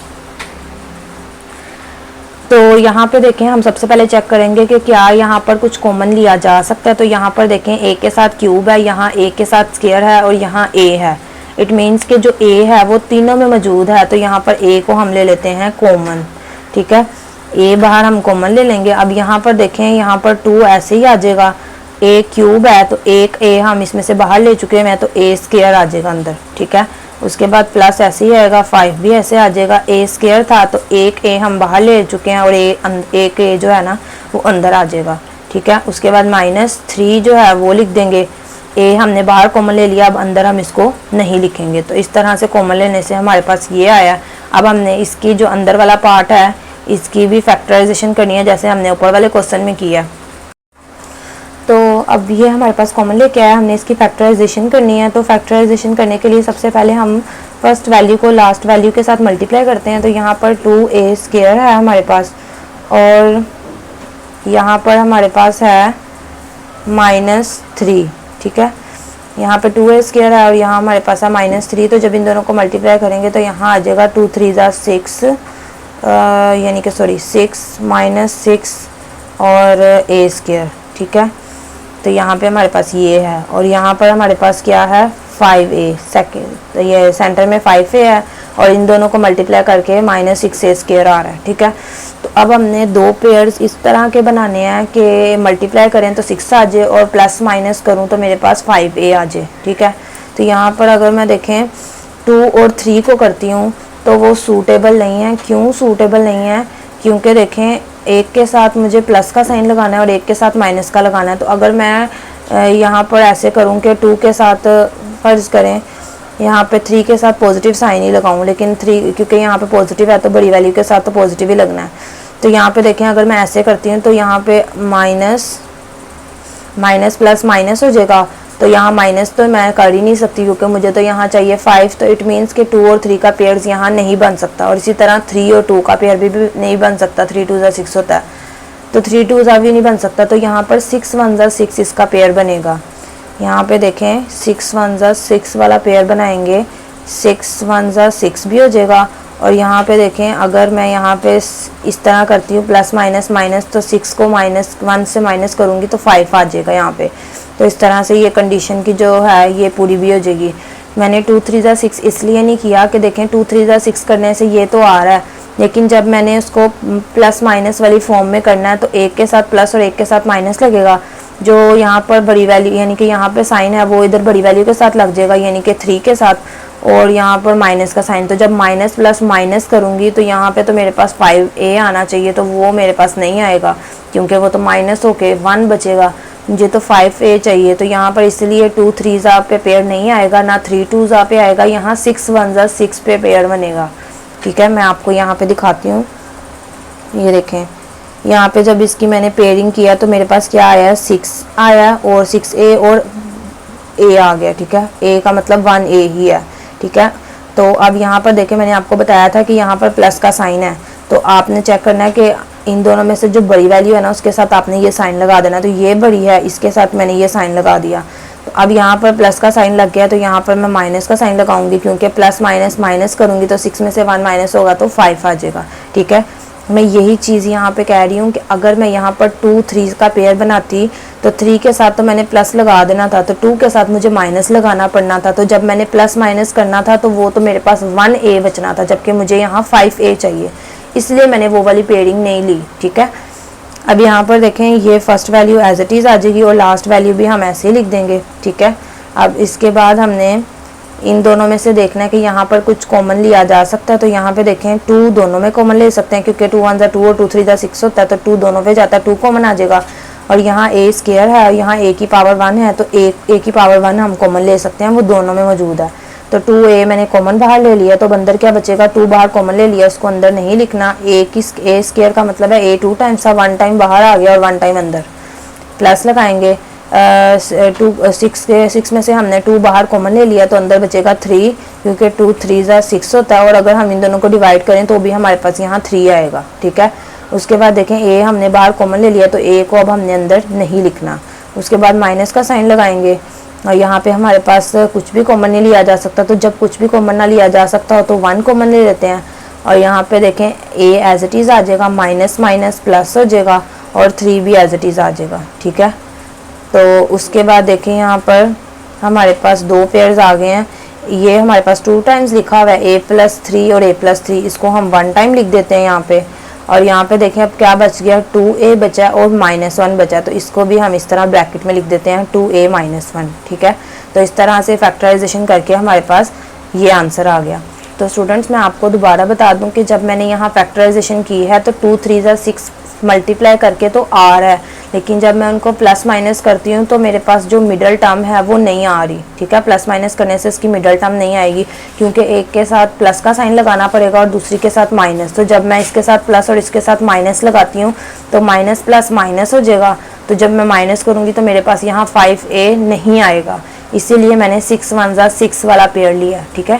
[SPEAKER 1] तो यहाँ पे देखें हम सबसे पहले चेक करेंगे कि क्या यहाँ पर कुछ कॉमन लिया जा सकता है। तो यहाँ पर देखें a के साथ क्यूब है, यहाँ a के साथ स्क्वायर है और यहाँ a है। इट मीन्स कि जो a है वो तीनों में मौजूद है, तो यहाँ पर a को हम ले लेते हैं कॉमन, ठीक है। a बाहर हम कॉमन ले लेंगे। अब यहाँ पर देखें यहाँ पर 2 ऐसे ही आ जाएगा, a³ है तो एक a हम इसमें से बाहर ले चुके हैं तो a² आ जाएगा अंदर, ठीक है। उसके बाद प्लस ऐसे ही आएगा, 5 भी ऐसे आ जाएगा, a² था तो एक a हम बाहर ले चुके हैं और एक a जो है ना वो अंदर आ जाएगा, ठीक है। उसके बाद -3 जो है वो लिख देंगे, a हमने बाहर कॉमन ले लिया, अब अंदर हम इसको नहीं लिखेंगे। तो इस तरह से कॉमन लेने से हमारे पास ये आया। अब हमने इसकी जो अंदर वाला पार्ट है इसकी भी फैक्टराइजेशन करनी है जैसे हमने ऊपर वाले क्वेश्चन में किया। तो अब ये हमारे पास कॉमन लेके आया, हमने इसकी फैक्टराइजेशन करनी है। तो फैक्टराइजेशन करने के लिए सबसे पहले हम फर्स्ट वैल्यू को लास्ट वैल्यू के साथ मल्टीप्लाई करते हैं। तो यहाँ पर 2a² है हमारे पास और यहाँ पर हमारे पास है -3, ठीक है। यहाँ पे 2a² है और यहाँ हमारे पास है -3, तो जब इन दोनों को मल्टीप्लाई करेंगे तो यहाँ आ जाएगा 2 3 6 यानी कि 6 -6 और a², ठीक है। तो यहाँ पे हमारे पास ये है और यहाँ पर हमारे पास क्या है 5a सेकेंड, तो ये सेंटर में 5a है और इन दोनों को मल्टीप्लाई करके -6a² आ रहा है, ठीक है। तो अब हमने दो पेयर्स इस तरह के बनाने हैं कि मल्टीप्लाई करें तो 6 आ जाए और प्लस माइनस करूं तो मेरे पास 5a आ जाए, ठीक है। तो यहाँ पर अगर मैं देखें 2 और 3 को करती हूँ तो वो सूटेबल नहीं है। क्यों सूटेबल नहीं है? क्योंकि देखें एक के साथ मुझे प्लस का साइन लगाना है और एक के साथ माइनस का लगाना है। तो अगर मैं यहाँ पर ऐसे करूँ कि 2 के साथ फ़र्ज़ करें यहाँ पे 3 के साथ पॉजिटिव साइन ही लगाऊं, लेकिन 3 क्योंकि यहाँ पे पॉजिटिव है तो बड़ी वैल्यू के साथ तो पॉजिटिव ही लगना है। तो यहाँ पे देखें अगर मैं ऐसे करती हूँ तो यहाँ पे माइनस प्लस माइनस हो जाएगा। तो यहाँ माइनस तो मैं कर ही नहीं सकती क्योंकि मुझे तो यहाँ चाहिए 5, तो इट मीन्स कि 2 और 3 का पेयर्स यहाँ नहीं बन सकता। और इसी तरह 3 और 2 का पेयर भी नहीं बन सकता, 3 2 6 होता है तो 3 2 भी नहीं बन सकता। तो यहाँ पर 6 1 6 इसका पेयर बनेगा। यहाँ पे देखें 6 1 6 वाला पेयर बनाएंगे, 6 1 6 भी हो जाएगा। और यहाँ पे देखें अगर मैं यहाँ पे इस तरह करती हूँ प्लस माइनस माइनस, तो 6 को -1 से माइनस करूँगी तो 5 आ जाएगा यहाँ पे। तो इस तरह से ये कंडीशन की जो है ये पूरी भी हो जाएगी। मैंने 2 3 6 इसलिए नहीं किया कि देखें 2 3 6 करने से ये तो आ रहा है, लेकिन जब मैंने उसको प्लस माइनस वाली फॉर्म में करना है तो एक के साथ प्लस और एक के साथ माइनस लगेगा। जो यहाँ पर बड़ी वैल्यू यानी कि यहाँ पे साइन है वो इधर बड़ी वैल्यू के साथ लग जाएगा यानी कि 3 के साथ, और यहाँ पर माइनस का साइन। तो जब माइनस प्लस माइनस करूँगी तो यहाँ पे तो मेरे पास 5a आना चाहिए, तो वो मेरे पास नहीं आएगा क्योंकि वो तो माइनस होके 1 बचेगा। मुझे तो 5a चाहिए, तो यहाँ पर इसलिए 2 3 पे पेयर नहीं आएगा, ना 3 2 पे आएगा। यहाँ 6 1 6 पे पेयर बनेगा, ठीक है। मैं आपको यहाँ पे दिखाती हूँ, ये देखें यहाँ पे जब इसकी मैंने पेयरिंग किया तो मेरे पास क्या आया, 6 आया और 6a और a आ गया, ठीक है। a का मतलब 1a ही है, ठीक है। तो अब यहाँ पर देखें मैंने आपको बताया था कि यहाँ पर प्लस का साइन है, तो आपने चेक करना है कि इन दोनों में से जो बड़ी वैल्यू है ना उसके साथ आपने ये साइन लगा देना। तो ये बड़ी है, इसके साथ मैंने ये साइन लगा दिया। तो अब यहाँ पर प्लस का साइन लग गया, तो यहाँ पर मैं माइनस का साइन लगाऊंगी क्योंकि प्लस माइनस माइनस करूँगी तो 6 में से 1 माइनस होगा तो 5 आ जाएगा, ठीक है। मैं यही चीज़ यहाँ पे कह रही हूँ कि अगर मैं यहाँ पर 2 3 का पेयर बनाती तो 3 के साथ तो मैंने प्लस लगा देना था, तो 2 के साथ मुझे माइनस लगाना पड़ना था। तो जब मैंने प्लस माइनस करना था तो वो तो मेरे पास 1a बचना था, जबकि मुझे यहाँ 5a चाहिए, इसलिए मैंने वो वाली पेयरिंग नहीं ली। ठीक है, अब यहाँ पर देखें ये first value as it is आ जाएगी और लास्ट वैल्यू भी हम ऐसे ही लिख देंगे। ठीक है, अब इसके बाद हमने इन दोनों में से देखना है कि यहाँ पर कुछ कॉमन लिया जा सकता है। तो यहाँ पे देखें 2 दोनों में कॉमन ले सकते हैं, क्योंकि 2 1 2 और 2 3 6 होता है, तो 2 दोनों पे जाता है, 2 कॉमन आ जाएगा। और यहाँ a स्क्वायर है और यहाँ a की पावर 1 है, तो a की पावर 1 हम कॉमन ले सकते हैं, वो दोनों में मौजूद है। तो 2a मैंने कॉमन बाहर ले लिया, तो अंदर क्या बचेगा, 2 बाहर कॉमन ले लिया, इसको अंदर नहीं लिखना। a स्क्वायर का मतलब है a 2 टाइम्स था, 1 टाइम बाहर आ गया और 1 टाइम अंदर। प्लस लगाएंगे 6 में से हमने 2 बाहर कॉमन ले लिया, तो अंदर बचेगा 3, क्योंकि 2 3 6 होता है, और अगर हम इन दोनों को डिवाइड करें तो भी हमारे पास यहाँ 3 आएगा। ठीक है, उसके बाद देखें a हमने बाहर कॉमन ले लिया, तो a को अब हमने अंदर नहीं लिखना। उसके बाद माइनस का साइन लगाएंगे, और यहाँ पे हमारे पास कुछ भी कॉमन नहीं लिया जा सकता, तो जब कुछ भी कॉमन ना लिया जा सकता हो तो 1 कॉमन ले लेते हैं। और यहाँ पे देखें a एज इट इज़ आ जाएगा, माइनस माइनस प्लस हो जाएगा, और 3 भी एज इट इज़ आ जाएगा। ठीक है, तो उसके बाद देखें यहाँ पर हमारे पास 2 पेयर्स आ गए हैं। ये हमारे पास 2 टाइम्स लिखा हुआ है a+3 और a+3, इसको हम 1 टाइम लिख देते हैं यहाँ पे। और यहाँ पे देखें अब क्या बच गया, 2a बचा और -1 बचा, तो इसको भी हम इस तरह ब्रैकेट में लिख देते हैं 2a - 1। ठीक है, तो इस तरह से फैक्टराइजेशन करके हमारे पास ये आंसर आ गया। तो स्टूडेंट्स मैं आपको दोबारा बता दूं कि जब मैंने यहाँ फैक्टराइजेशन की है तो 2 3 6 मल्टीप्लाई करके तो आ रहा है, लेकिन जब मैं उनको प्लस माइनस करती हूँ तो मेरे पास जो मिडल टर्म है वो नहीं आ रही। ठीक है, प्लस माइनस करने से इसकी मिडल टर्म नहीं आएगी, क्योंकि एक के साथ प्लस का साइन लगाना पड़ेगा और दूसरी के साथ माइनस। तो जब मैं इसके साथ प्लस और इसके साथ माइनस लगाती हूँ तो माइनस प्लस माइनस हो जाएगा, तो जब मैं माइनस करूँगी तो मेरे पास यहाँ 5a नहीं आएगा, इसीलिए मैंने 6 1 6 वाला पेयर लिया। ठीक है,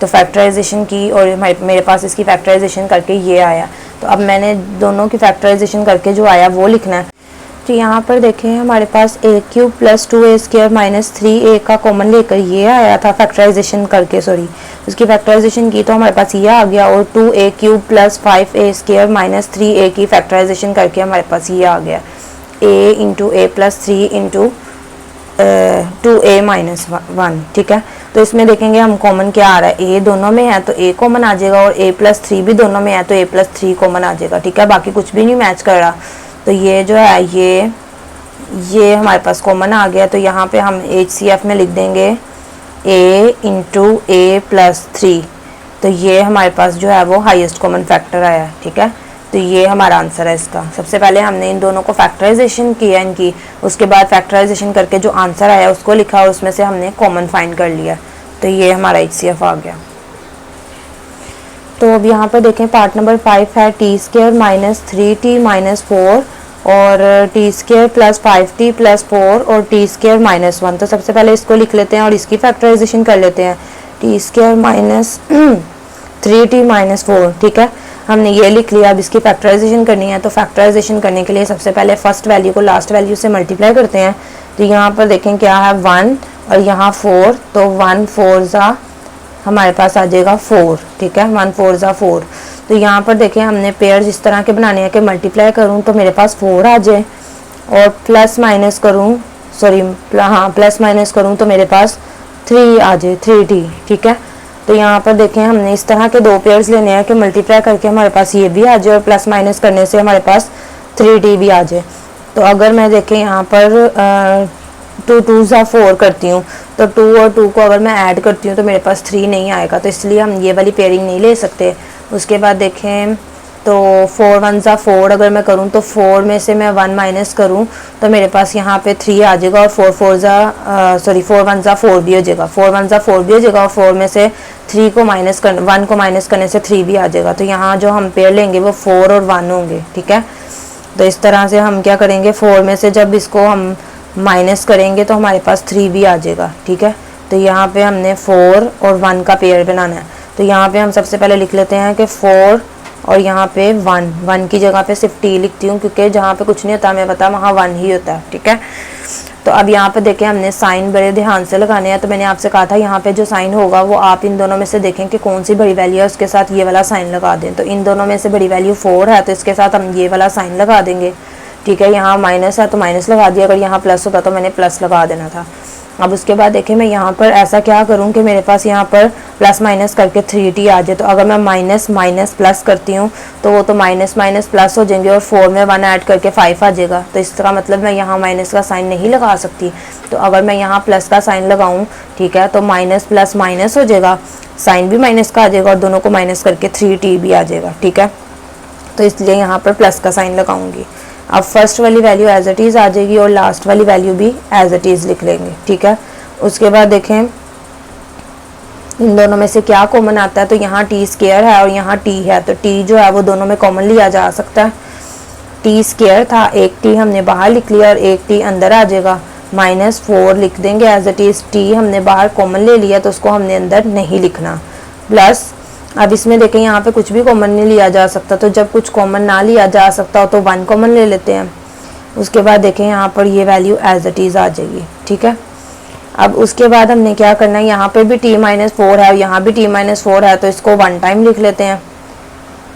[SPEAKER 1] तो फैक्टराइजेशन की और मेरे पास इसकी फैक्टराइजेशन करके ये आया। तो अब मैंने दोनों की फैक्टराइजेशन करके जो आया वो लिखना है। तो यहाँ पर देखें हमारे पास a³ + 2a² - 3a का कॉमन लेकर ये आया था फैक्टराइजेशन करके, सॉरी उसकी फैक्टराइजेशन की तो हमारे पास ये आ गया, और 2a³ + 5a² - 3a की फैक्टराइजेशन करके हमारे पास ये आ गया a × a + 3 × 2a - 1। ठीक है, तो इसमें देखेंगे हम कॉमन क्या आ रहा है, a दोनों में है तो a कॉमन आ जाएगा, और a + 3 भी दोनों में है तो a + 3 कॉमन आ जाएगा। ठीक है, बाकी कुछ भी नहीं मैच कर रहा, तो ये जो है ये हमारे पास कॉमन आ गया। तो यहाँ पे हम HCF में लिख देंगे a × a + 3, तो ये हमारे पास जो है वो हाईएस्ट कॉमन फैक्टर आया। ठीक है, तो ये हमारा आंसर है इसका। सबसे पहले हमने इन दोनों को फैक्टराइजेशन किया इनकी, उसके बाद फैक्टराइजेशन करके जो आंसर आया उसको लिखा और उसमें से हमने कॉमन फाइंड कर लिया, तो ये हमारा HCF आ गया। तो अब यहाँ पर देखें पार्ट नंबर 5 है t² - 3t - 4 और t² + 5t + 4 और t² - 1। तो सबसे पहले इसको लिख लेते हैं और इसकी फैक्टराइजेशन कर लेते हैं, t² - 3t - 4। ठीक है, हमने ये लिख लिया। अब इसकी फैक्टराइजेशन करनी है, तो फैक्टराइजेशन करने के लिए सबसे पहले फर्स्ट वैल्यू को लास्ट वैल्यू से मल्टीप्लाई करते हैं। तो यहाँ पर देखें क्या है 1 और यहाँ 4, तो 1 4 हमारे पास आ जाएगा 4। ठीक है, 1 4 4। तो यहाँ पर देखें हमने पेयर्स इस तरह के बनाने हैं कि मल्टीप्लाई करूँ तो मेरे पास 4 आ जाए, और प्लस माइनस करूँ प्लस माइनस करूँ तो मेरे पास 3 आ जाए, 3t। ठीक है, तो यहाँ पर देखें हमने इस तरह के 2 पेयर्स लेने हैं कि मल्टीप्लाई करके हमारे पास ये भी आ जाए और प्लस माइनस करने से हमारे पास 3t भी आ जाए। तो अगर मैं देखें यहाँ पर 2 2 4 करती हूँ, तो 2 और 2 को अगर मैं ऐड करती हूँ तो मेरे पास 3 नहीं आएगा, तो इसलिए हम ये वाली पेयरिंग नहीं ले सकते। उसके बाद देखें तो 4 1 4 अगर मैं करूँ तो 4 में से मैं 1 माइनस करूँ तो मेरे पास यहाँ पे 3 आ जाएगा, और 4 1 4 भी हो जाएगा, 4 1 4 भी हो जाएगा, और 4 में से 1 को माइनस करने से 3 भी आ जाएगा। तो यहाँ जो हम पेयर लेंगे वो 4 और 1 होंगे। ठीक है, तो इस तरह से हम क्या करेंगे, 4 में से जब इसको हम माइनस करेंगे तो हमारे पास 3 भी आ जाएगा। ठीक है, तो यहाँ पे हमने 4 और 1 का पेयर बनाना है। तो यहाँ पे हम सबसे पहले लिख लेते हैं कि 4 और यहाँ पे 1 की जगह पे सिर्फ t लिखती हूँ, क्योंकि जहाँ पे कुछ नहीं होता हमें पता वहाँ 1 ही होता है। ठीक है, तो अब यहाँ पे देखें हमने साइन बड़े ध्यान से लगाने हैं। तो मैंने आपसे कहा था यहाँ पे जो साइन होगा वो आप इन दोनों में से देखें कि कौन सी बड़ी वैल्यू है, उसके साथ ये वाला साइन लगा दें। तो इन दोनों में से बड़ी वैल्यू 4 है तो इसके साथ हम ये वाला साइन लगा देंगे, ठीक है। यहाँ माइनस है तो माइनस लगा दिया, अगर यहाँ प्लस होता तो मैंने प्लस लगा देना था। अब उसके बाद देखिए मैं यहाँ पर ऐसा क्या करूँ कि मेरे पास यहाँ पर प्लस माइनस करके 3t आ जाए। तो अगर मैं माइनस माइनस प्लस करती हूँ तो वो तो माइनस माइनस प्लस हो जाएंगे और 4 में 1 ऐड करके 5 आ जाएगा। तो इसका मतलब मैं यहाँ माइनस का साइन नहीं लगा सकती। तो अगर मैं यहाँ प्लस का साइन लगाऊँ, ठीक है, तो माइनस प्लस माइनस हो जाएगा, साइन भी माइनस का आ जाएगा और दोनों को माइनस करके 3t भी आ जाएगा, ठीक है। तो इसलिए यहाँ पर प्लस का साइन लगाऊंगी। अब फर्स्ट वाली वैल्यू एज इट इज़ आ जाएगी और लास्ट वाली वैल्यू भी एज इट इज़ लिख लेंगे, ठीक है। उसके बाद देखें इन दोनों में से क्या कॉमन आता है। तो यहाँ टी स्क्वायर है और यहाँ टी है, तो टी जो है वो दोनों में कॉमन लिया जा सकता है। टी स्क्वायर था, एक टी हमने बाहर लिख लिया और एक टी अंदर आ जाएगा, -4 लिख देंगे एज इट इज़। टी हमने बाहर कॉमन ले लिया तो उसको हमने अंदर नहीं लिखना, प्लस अब इसमें देखें यहाँ पे कुछ भी कॉमन नहीं लिया जा सकता। तो जब कुछ कॉमन ना लिया जा सकता हो तो 1 कॉमन ले लेते हैं। उसके बाद देखें यहाँ पर ये वैल्यू एज इट इज़ आ जाएगी, ठीक है। अब उसके बाद हमने क्या करना है, यहाँ पे भी t-4 है और यहाँ भी t-4 है तो इसको 1 टाइम लिख लेते हैं।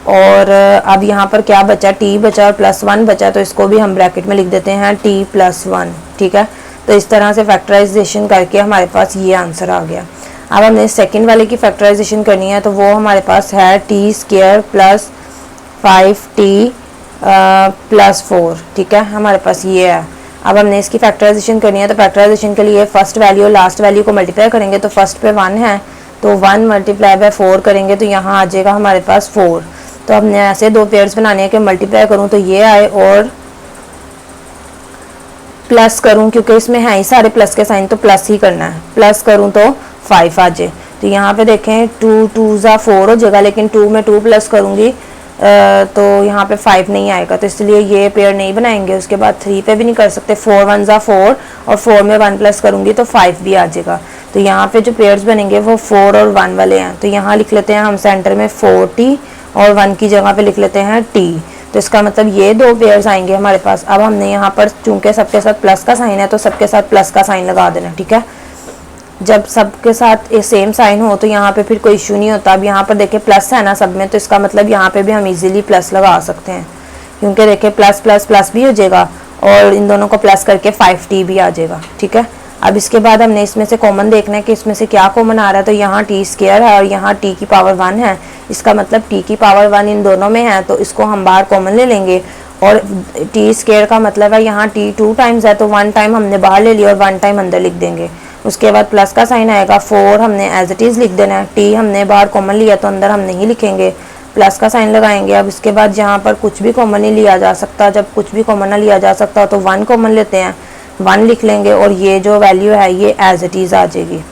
[SPEAKER 1] और अब यहाँ पर क्या बचा, t बचा और +1 बचा, तो इसको भी हम ब्रैकेट में लिख देते हैं t+1, ठीक है। तो इस तरह से फैक्टराइजेशन करके हमारे पास ये आंसर आ गया। अब हमने सेकंड वाले की फैक्टराइजेशन करनी है, तो वो हमारे पास है t² + 5t +4, ठीक है, हमारे पास ये है। अब हमने इसकी फैक्टराइजेशन करनी है, तो फैक्टराइजेशन के लिए फर्स्ट वैल्यू और लास्ट वैल्यू को मल्टीप्लाई करेंगे। तो फर्स्ट पे 1 है तो 1 × 4 करेंगे तो यहाँ आ जाएगा हमारे पास 4। तो हमने ऐसे दो पेयर्स बनाने हैं कि मल्टीप्लाई करूँ तो ये आए और प्लस करूँ, क्योंकि इसमें है ही सारे प्लस के साइन तो प्लस ही करना है, प्लस करूँ तो 5 आ जाए। तो यहाँ पे देखें 2 2 ज़ा 4 हो जाएगा, लेकिन 2 में 2 प्लस करूँगी तो यहाँ पे 5 नहीं आएगा, तो इसलिए ये पेयर नहीं बनाएंगे। उसके बाद 3 पे भी नहीं कर सकते, 4 1 ज़ा 4 और 4 में 1 प्लस करूँगी तो 5 भी आ जाएगा। तो यहाँ पे जो पेयर्स बनेंगे वो 4 और 1 वाले हैं। तो यहाँ लिख लेते हैं हम सेंटर में 4t और 1 की जगह पे लिख लेते हैं t। तो इसका मतलब ये दो पेयर्स आएंगे हमारे पास। अब हमने यहाँ पर चूंकि सबके साथ प्लस का साइन है तो सबके साथ प्लस का साइन लगा देना, ठीक है। जब सबके साथ सेम साइन हो तो यहाँ पे फिर कोई इशू नहीं होता। अब यहाँ पर देखिए प्लस है ना सब में, तो इसका मतलब यहाँ पे भी हम इजीली प्लस लगा सकते हैं, क्योंकि देखिए प्लस प्लस प्लस भी हो जाएगा और इन दोनों को प्लस करके 5t भी आ जाएगा, ठीक है। अब इसके बाद हमने इसमें से कॉमन देखना है कि इसमें से क्या कॉमन आ रहा है। तो यहाँ t² है और यहाँ t की पावर 1 है, इसका मतलब t की पावर 1 इन दोनों में है, तो इसको हम बाहर कॉमन ले लेंगे। और t² का मतलब है यहाँ t 2 टाइम्स है तो 1 टाइम हमने बाहर ले लिया और 1 टाइम अंदर लिख देंगे। उसके बाद प्लस का साइन आएगा, 4 हमने एज इट इज़ लिख देना है, t हमने बाहर कॉमन लिया तो अंदर हम नहीं लिखेंगे, प्लस का साइन लगाएंगे। अब इसके बाद जहाँ पर कुछ भी कॉमन नहीं लिया जा सकता, जब कुछ भी कॉमन ना लिया जा सकता तो 1 कॉमन लेते हैं, 1 लिख लेंगे और ये जो वैल्यू है ये एज इट इज़ आ जाएगी,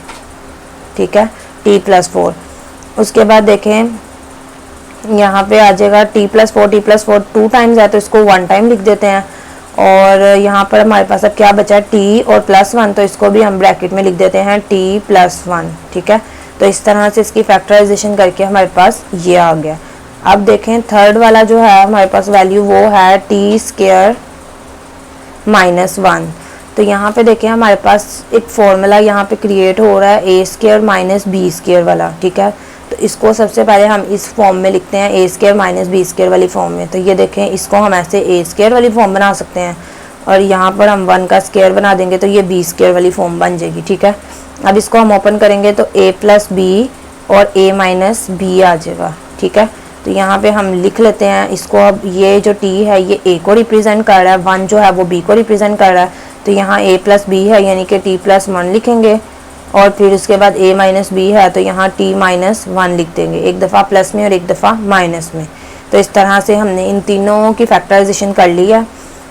[SPEAKER 1] ठीक है, t+4। उसके बाद देखें यहाँ पे आ जाएगा t+4 2 टाइम्स है तो इसको 1 टाइम लिख देते हैं। और यहाँ पर हमारे पास अब क्या बचा, t और +1, तो इसको भी हम ब्रैकेट में लिख देते हैं t+1, ठीक है। तो इस तरह से इसकी फैक्टराइजेशन करके हमारे पास ये आ गया। अब देखें थर्ड वाला जो है हमारे पास वैल्यू वो है t² -1। तो यहाँ पे देखें हमारे पास एक फॉर्मूला यहाँ पे क्रिएट हो रहा है a² - b² वाला, ठीक है। तो इसको सबसे पहले हम इस फॉर्म में लिखते हैं, a² - b² वाली फॉर्म में। तो ये देखें इसको हम ऐसे a² वाली फॉर्म बना सकते हैं और यहाँ पर हम 1 का स्क्वायर बना देंगे तो ये b² वाली फॉर्म बन जाएगी, ठीक है। अब इसको हम ओपन करेंगे तो a + b और a - b आ जाएगा, ठीक है। तो यहाँ पे हम लिख लेते हैं इसको। अब ये जो t है ये a को रिप्रेजेंट कर रहा है, 1 जो है वो b को रिप्रेजेंट कर रहा है, तो यहाँ a + b है यानी कि t+1 लिखेंगे और फिर उसके बाद a - b है तो यहाँ t - 1 लिख देंगे, एक दफ़ा प्लस में और एक दफ़ा माइनस में। तो इस तरह से हमने इन तीनों की फैक्टराइजेशन कर लिया।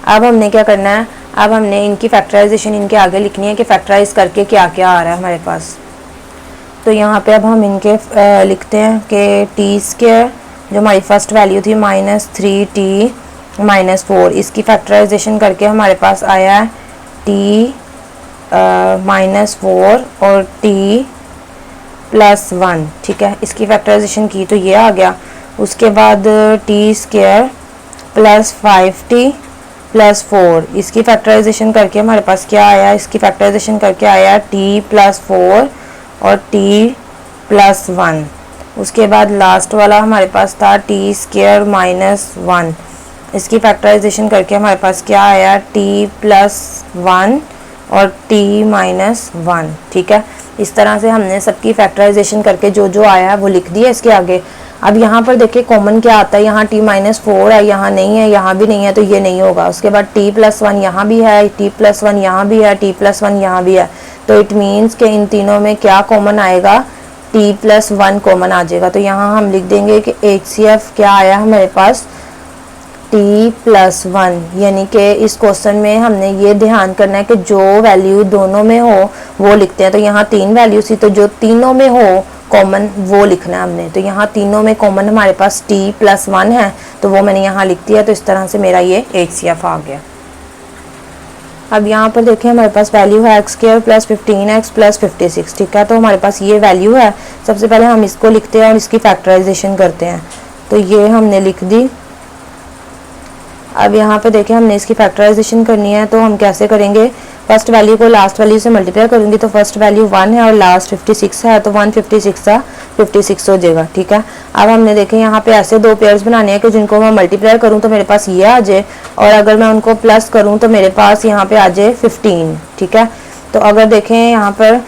[SPEAKER 1] अब हमने क्या करना है, अब हमने इनकी फैक्टराइजेशन इनके आगे लिखनी है कि फैक्टराइज करके क्या क्या आ रहा है हमारे पास। तो यहाँ पे अब हम इनके लिखते हैं कि t² जो हमारी फर्स्ट वैल्यू थी -3t -4, इसकी फैक्टराइजेशन करके हमारे पास आया है t -4 और t+1, ठीक है। इसकी फैक्टराइजेशन की तो ये आ गया। उसके बाद t² + 5t +4, इसकी फैक्टराइजेशन करके हमारे पास क्या आया, इसकी फैक्टराइजेशन करके आया t+4 और t+1। उसके बाद लास्ट वाला हमारे पास था t² - 1, इसकी फैक्टराइजेशन करके हमारे पास क्या आया t+1 और t-1। ठीक है, इस तरह से हमने सबकी फैक्टराइजेशन करके जो जो आया है वो लिख दिया इसके आगे। अब यहाँ पर देखिए कॉमन क्या आता है, यहाँ t-4 है, यहाँ नहीं है, यहाँ भी नहीं है, तो ये नहीं होगा। उसके बाद t+1 यहाँ भी है, t+1 यहाँ भी है, t+1 यहाँ भी है, तो इट मीन्स कि इन तीनों में क्या कॉमन आएगा, t+1 कॉमन आ जाएगा। तो यहाँ हम लिख देंगे कि HCF क्या आया हमारे पास t+1, यानी कि इस क्वेश्चन में हमने ये ध्यान करना है कि जो वैल्यू दोनों में हो वो लिखते हैं। तो यहाँ 3 वैल्यू थी, तो जो तीनों में हो कॉमन वो लिखना है हमने। तो यहाँ तीनों में कॉमन हमारे पास t+1 है, तो वो मैंने यहाँ लिख दिया। तो इस तरह से मेरा ये HCF आ गया। अब यहाँ पर देखें हमारे पास वैल्यू है x² + 15x + 56। ठीक है, तो हमारे पास ये वैल्यू है। सबसे पहले हम इसको लिखते हैं और इसकी फैक्टराइजेशन करते हैं। तो ये हमने लिख दी। अब यहाँ पे देखें हमने इसकी फैक्टराइजेशन करनी है, तो हम कैसे करेंगे, फर्स्ट वैल्यू को लास्ट वैल्यू से मल्टीप्लाई करूँगी। तो फर्स्ट वैल्यू 1 है और लास्ट 56 है, तो 156 56 हो जाएगा। ठीक है, अब हमने देखें यहाँ पे ऐसे दो पेयर्स बनाने हैं कि जिनको मैं मल्टीप्लाई करूँ तो मेरे पास ये आ जाए, और अगर मैं उनको प्लस करूँ तो मेरे पास यहाँ पे आ जाए 15। ठीक है, तो अगर देखें यहाँ पर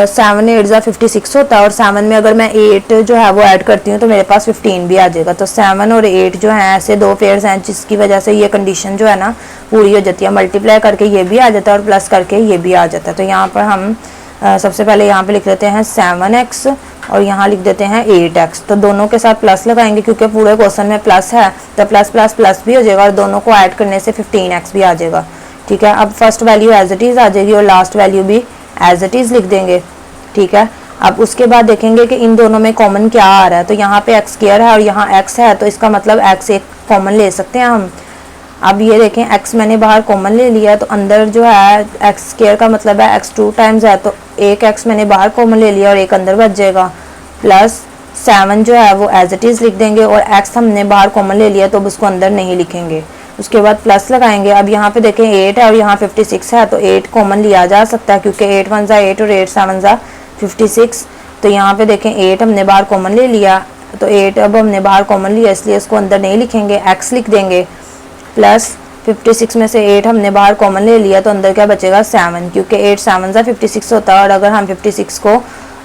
[SPEAKER 1] 7 8 56 होता है, और 7 में अगर मैं 8 जो है वो ऐड करती हूँ तो मेरे पास 15 भी आ जाएगा। तो 7 और 8 जो है ऐसे दो पेयर्स हैं जिसकी वजह से ये कंडीशन जो है ना पूरी हो जाती है। मल्टीप्लाई करके ये भी आ जाता है और प्लस करके ये भी आ जाता है। तो यहाँ पर हम सबसे पहले यहाँ पे लिख लेते हैं 7x और यहाँ लिख देते हैं 8x। तो दोनों के साथ प्लस लगाएंगे क्योंकि पूरे क्वेश्चन में प्लस है, तो प्लस प्लस प्लस भी हो जाएगा और दोनों को ऐड करने से 15x भी आ जाएगा। ठीक है, अब first value as it is आ जाएगी और लास्ट वैल्यू भी एज इट इज़ लिख देंगे। ठीक है, अब उसके बाद देखेंगे कि इन दोनों में कॉमन क्या आ रहा है। तो यहाँ पे x² है और यहाँ x है, तो इसका मतलब x एक कॉमन ले सकते हैं हम। अब ये देखें x मैंने बाहर कॉमन ले लिया, तो अंदर जो है x² का मतलब है x 2 टाइम्स है, तो एक x मैंने बाहर कॉमन ले लिया और एक अंदर बच जाएगा। प्लस 7 जो है वो एज इट इज़ लिख देंगे, और x हमने बाहर कॉमन ले लिया तो अब उसको अंदर नहीं लिखेंगे। उसके बाद प्लस लगाएंगे। अब यहाँ पे देखें 8 है और यहाँ 56 है, तो 8 कॉमन लिया जा सकता है क्योंकि 8 1 ज़ा 8 और 8 7 ज़ा 56। तो यहाँ पे देखें 8 हमने बाहर कॉमन ले लिया, तो 8 अब हमने बाहर कॉमन लिया इसलिए इसको अंदर नहीं लिखेंगे, x लिख देंगे। प्लस 56 में से 8 हमने बाहर कॉमन ले लिया, तो अंदर क्या बचेगा 7, क्योंकि 8 7 ज़ा 56 होता है, और अगर हम 56 को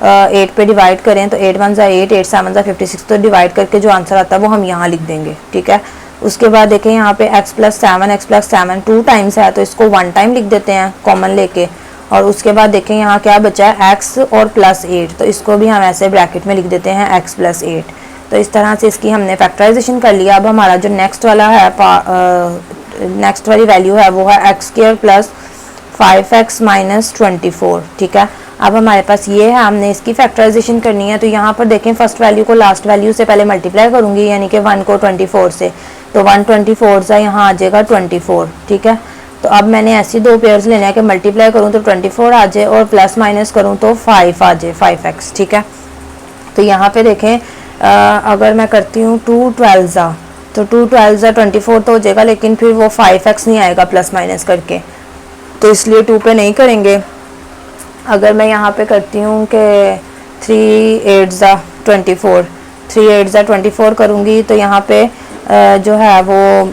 [SPEAKER 1] 8 पे डिवाइड करें तो 8 1 ज़ा 8 8 7 ज़ा 56, तो डिवाइड करके जो आंसर आता है वो हम यहाँ लिख देंगे। ठीक है, उसके बाद देखें यहाँ पे x + 7 2 टाइम्स है, तो इसको 1 टाइम लिख देते हैं कॉमन लेके। और उसके बाद देखें यहाँ क्या बचा है x और +8, तो इसको भी हम ऐसे ब्रैकेट में लिख देते हैं x + 8। तो इस तरह से इसकी हमने फैक्टराइजेशन कर लिया। अब हमारा जो नेक्स्ट वाला है नेक्स्ट वाली वैल्यू है वो है x² + 5x - 24। ठीक है, अब हमारे पास ये है, हमने इसकी फैक्टराइजेशन करनी है। तो यहाँ पर देखें फर्स्ट वैल्यू को लास्ट वैल्यू से पहले मल्टीप्लाई करूँगी, यानी कि 1 को 24 से, तो 124 सा यहाँ आ जाएगा 24। ठीक है, तो अब मैंने ऐसी दो पेयर्स लेने हैं कि मल्टीप्लाई करूँ तो 24 आ जाए और प्लस माइनस करूँ तो 5 आ जाए, 5x। ठीक है, तो यहाँ पे देखें अगर मैं करती हूँ 2 12 ज़ा, तो 2 12 ज़ा 24 तो हो जाएगा, लेकिन फिर वो 5x नहीं आएगा प्लस माइनस करके, तो इसलिए 2 पे नहीं करेंगे। अगर मैं यहाँ पे करती हूँ कि 3 8 ज़ा 24, 3 8 ज़ा 24 करूँगी, तो यहाँ पे जो है वो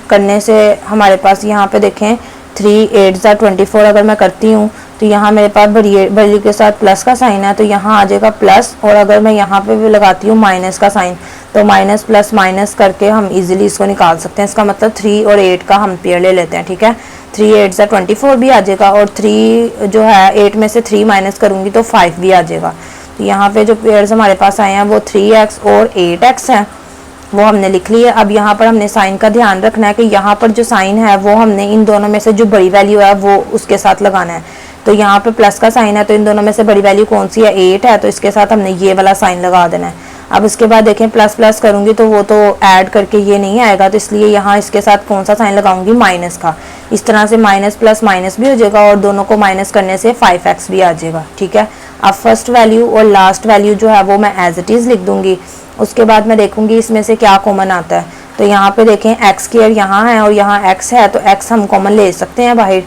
[SPEAKER 1] करने से हमारे पास यहाँ पे देखें 3 8 ज़ा 24 अगर मैं करती हूँ तो यहाँ मेरे पास वैल्यू के साथ प्लस का साइन है, तो यहाँ आ जाएगा प्लस, और अगर मैं यहाँ पे भी लगाती हूँ माइनस का साइन, तो माइनस प्लस माइनस करके हम इजीली इसको निकाल सकते हैं। इसका मतलब 3 और 8 का हम पेयर ले लेते हैं। ठीक है, 3 8 ज़ा 24 भी आ जाएगा, और 3 जो है 8 में से 3 माइनस करूँगी तो 5 भी आ जाएगा। तो यहाँ पे जो पेयर्स हमारे पास आए हैं वो 3x और 8x है, वो हमने लिख लिया। अब यहाँ पर हमने साइन का ध्यान रखना है कि यहाँ पर जो साइन है वो हमने इन दोनों में से जो बड़ी वैल्यू है वो उसके साथ लगाना है। तो यहाँ पे प्लस का साइन है, तो इन दोनों में से बड़ी वैल्यू कौन सी है, 8 है, तो इसके साथ हमने ये वाला साइन लगा देना है। अब उसके बाद देखें प्लस प्लस करूँगी तो वो तो ऐड करके ये नहीं आएगा, तो इसलिए यहाँ इसके साथ कौन सा साइन लगाऊंगी, माइनस का। इस तरह से माइनस प्लस माइनस भी हो जाएगा और दोनों को माइनस करने से 5x भी आ जाएगा। ठीक है, अब फर्स्ट वैल्यू और लास्ट वैल्यू जो है वो मैं एज इट इज़ लिख दूंगी। उसके बाद मैं देखूंगी इसमें से क्या कॉमन आता है। तो यहाँ पे देखें एक्स स्क्वायर यहाँ है और यहाँ एक्स है, तो एक्स हम कॉमन ले सकते हैं बाहर।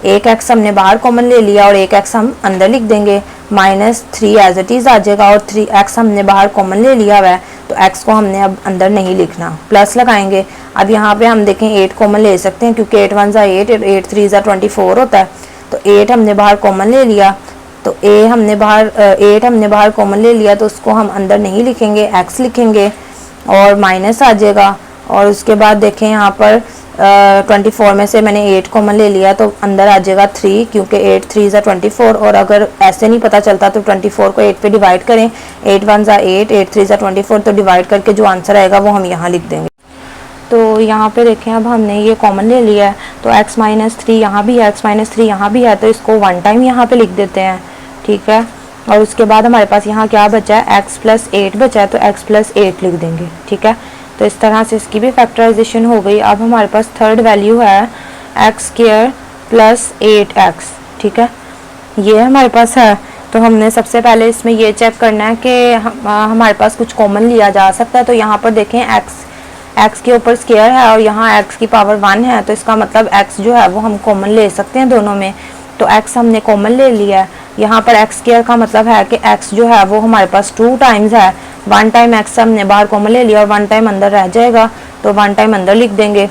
[SPEAKER 1] एक एक्स हमने बाहर कॉमन ले लिया और एक एक्स हम अंदर लिख देंगे, -3 एज इट इज़ आ जाएगा। और 3 एक्स हमने बाहर कॉमन ले लिया हुआ है, तो एक्स को हमने अब अंदर नहीं लिखना, प्लस लगाएंगे। अब यहाँ पे हम देखें 8 कॉमन ले सकते हैं, क्योंकि 8 1 8, 8 3 24 होता है। तो 8 हमने बाहर कॉमन ले लिया, तो 8 हमने बाहर कॉमन ले लिया, तो उसको हम अंदर नहीं लिखेंगे, एक्स लिखेंगे और माइनस आ जाएगा। और उसके बाद देखें यहाँ पर 24 में से मैंने 8 कॉमन ले लिया, तो अंदर आ जाएगा 3, क्योंकि 8 3 24। और अगर ऐसे नहीं पता चलता तो 24 को 8 पे डिवाइड करें, 8 1 8, 8 3 24, तो डिवाइड करके जो आंसर आएगा वो हम यहाँ लिख देंगे। तो यहाँ पे देखें अब हमने ये कॉमन ले लिया है, तो x - 3 यहाँ भी है, x - 3 यहाँ भी है, तो इसको 1 टाइम यहाँ पे लिख देते हैं, ठीक है। और उसके बाद हमारे पास यहाँ क्या बचा है, x + 8 बचा है, तो x + 8 लिख देंगे, ठीक है। तो इस तरह से इसकी भी फैक्टराइजेशन हो गई। अब हमारे पास थर्ड वैल्यू है x² + 8x, ठीक है, ये हमारे पास है। तो हमने सबसे पहले इसमें ये चेक करना है कि हमारे पास कुछ कॉमन लिया जा सकता है। तो यहाँ पर देखें x के ऊपर स्क्वायर है और यहाँ x की पावर 1 है, तो इसका मतलब x जो है वो हम कॉमन ले सकते हैं दोनों में। तो x हमने कॉमन ले लिया है। यहाँ पर x² का मतलब है कि x जो है वो हमारे पास 2 टाइम्स है, 1 टाइम x हमने बाहर कॉमन ले लिया और 1 टाइम अंदर रह जाएगा, तो 1 टाइम अंदर लिख देंगे,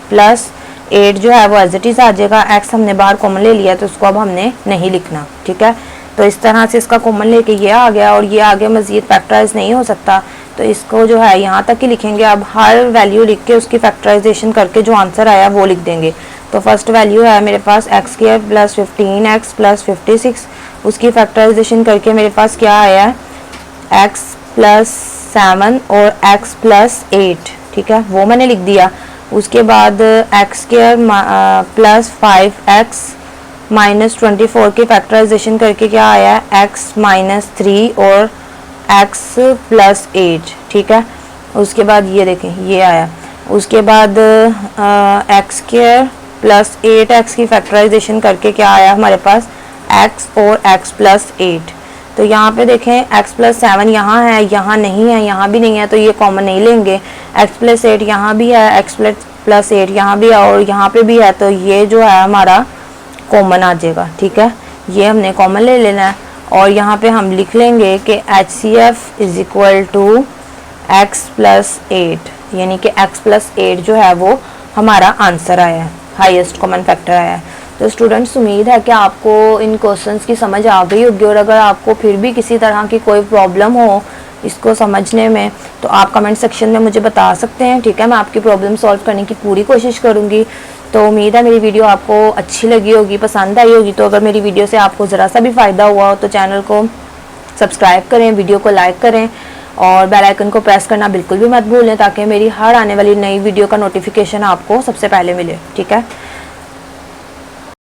[SPEAKER 1] प्लस 8 जो है वो एज इट इज़ आ जाएगा। x हमने बाहर कॉमन ले लिया, तो उसको अब हमने नहीं लिखना, ठीक है। तो इस तरह से इसका कॉमन लेके ये आ गया और ये आगे मज़ीद फैक्टराइज नहीं हो सकता, तो इसको जो है यहाँ तक ही लिखेंगे। अब हर वैल्यू लिख के उसकी फैक्टराइजेशन करके जो आंसर आया वो लिख देंगे। तो फर्स्ट वैल्यू है मेरे पास x² + 15x + 56, उसकी फैक्टराइजेशन करके मेरे पास क्या आया है, x + 7 और x + 8, ठीक है, वो मैंने लिख दिया। उसके बाद x² + 5x - 24 की फैक्टराइजेशन करके क्या आया है, x - 3 और x + 8, ठीक है। उसके बाद ये देखें ये आया। उसके बाद x² + 8x की फैक्टराइजेशन करके क्या आया हमारे पास, x और x + 8। तो यहाँ पे देखें x + 7 यहाँ है, यहाँ नहीं है, यहाँ भी नहीं है, तो ये कॉमन नहीं लेंगे। x + 8 यहाँ भी है, x + 8 यहाँ भी है और यहाँ पे भी है, तो ये जो है हमारा कॉमन आ जाएगा, ठीक है। ये हमने कॉमन ले लेना है और यहाँ पे हम लिख लेंगे कि HCF = x + 8, यानी कि x + 8 जो है वो हमारा आंसर आया है, हाईएस्ट कॉमन फैक्टर आया है। तो स्टूडेंट्स उम्मीद है कि आपको इन क्वेश्चंस की समझ आ गई होगी, और अगर आपको फिर भी किसी तरह की कोई प्रॉब्लम हो इसको समझने में, तो आप कमेंट सेक्शन में मुझे बता सकते हैं, ठीक है। मैं आपकी प्रॉब्लम सॉल्व करने की पूरी कोशिश करूँगी। तो उम्मीद है मेरी वीडियो आपको अच्छी लगी होगी, पसंद आई होगी। तो अगर मेरी वीडियो से आपको ज़रा सा भी फ़ायदा हुआ हो तो चैनल को सब्सक्राइब करें, वीडियो को लाइक करें और बेल आइकन को प्रेस करना बिल्कुल भी मत भूलें, ताकि मेरी हर आने वाली नई वीडियो का नोटिफिकेशन आपको सबसे पहले मिले, ठीक है।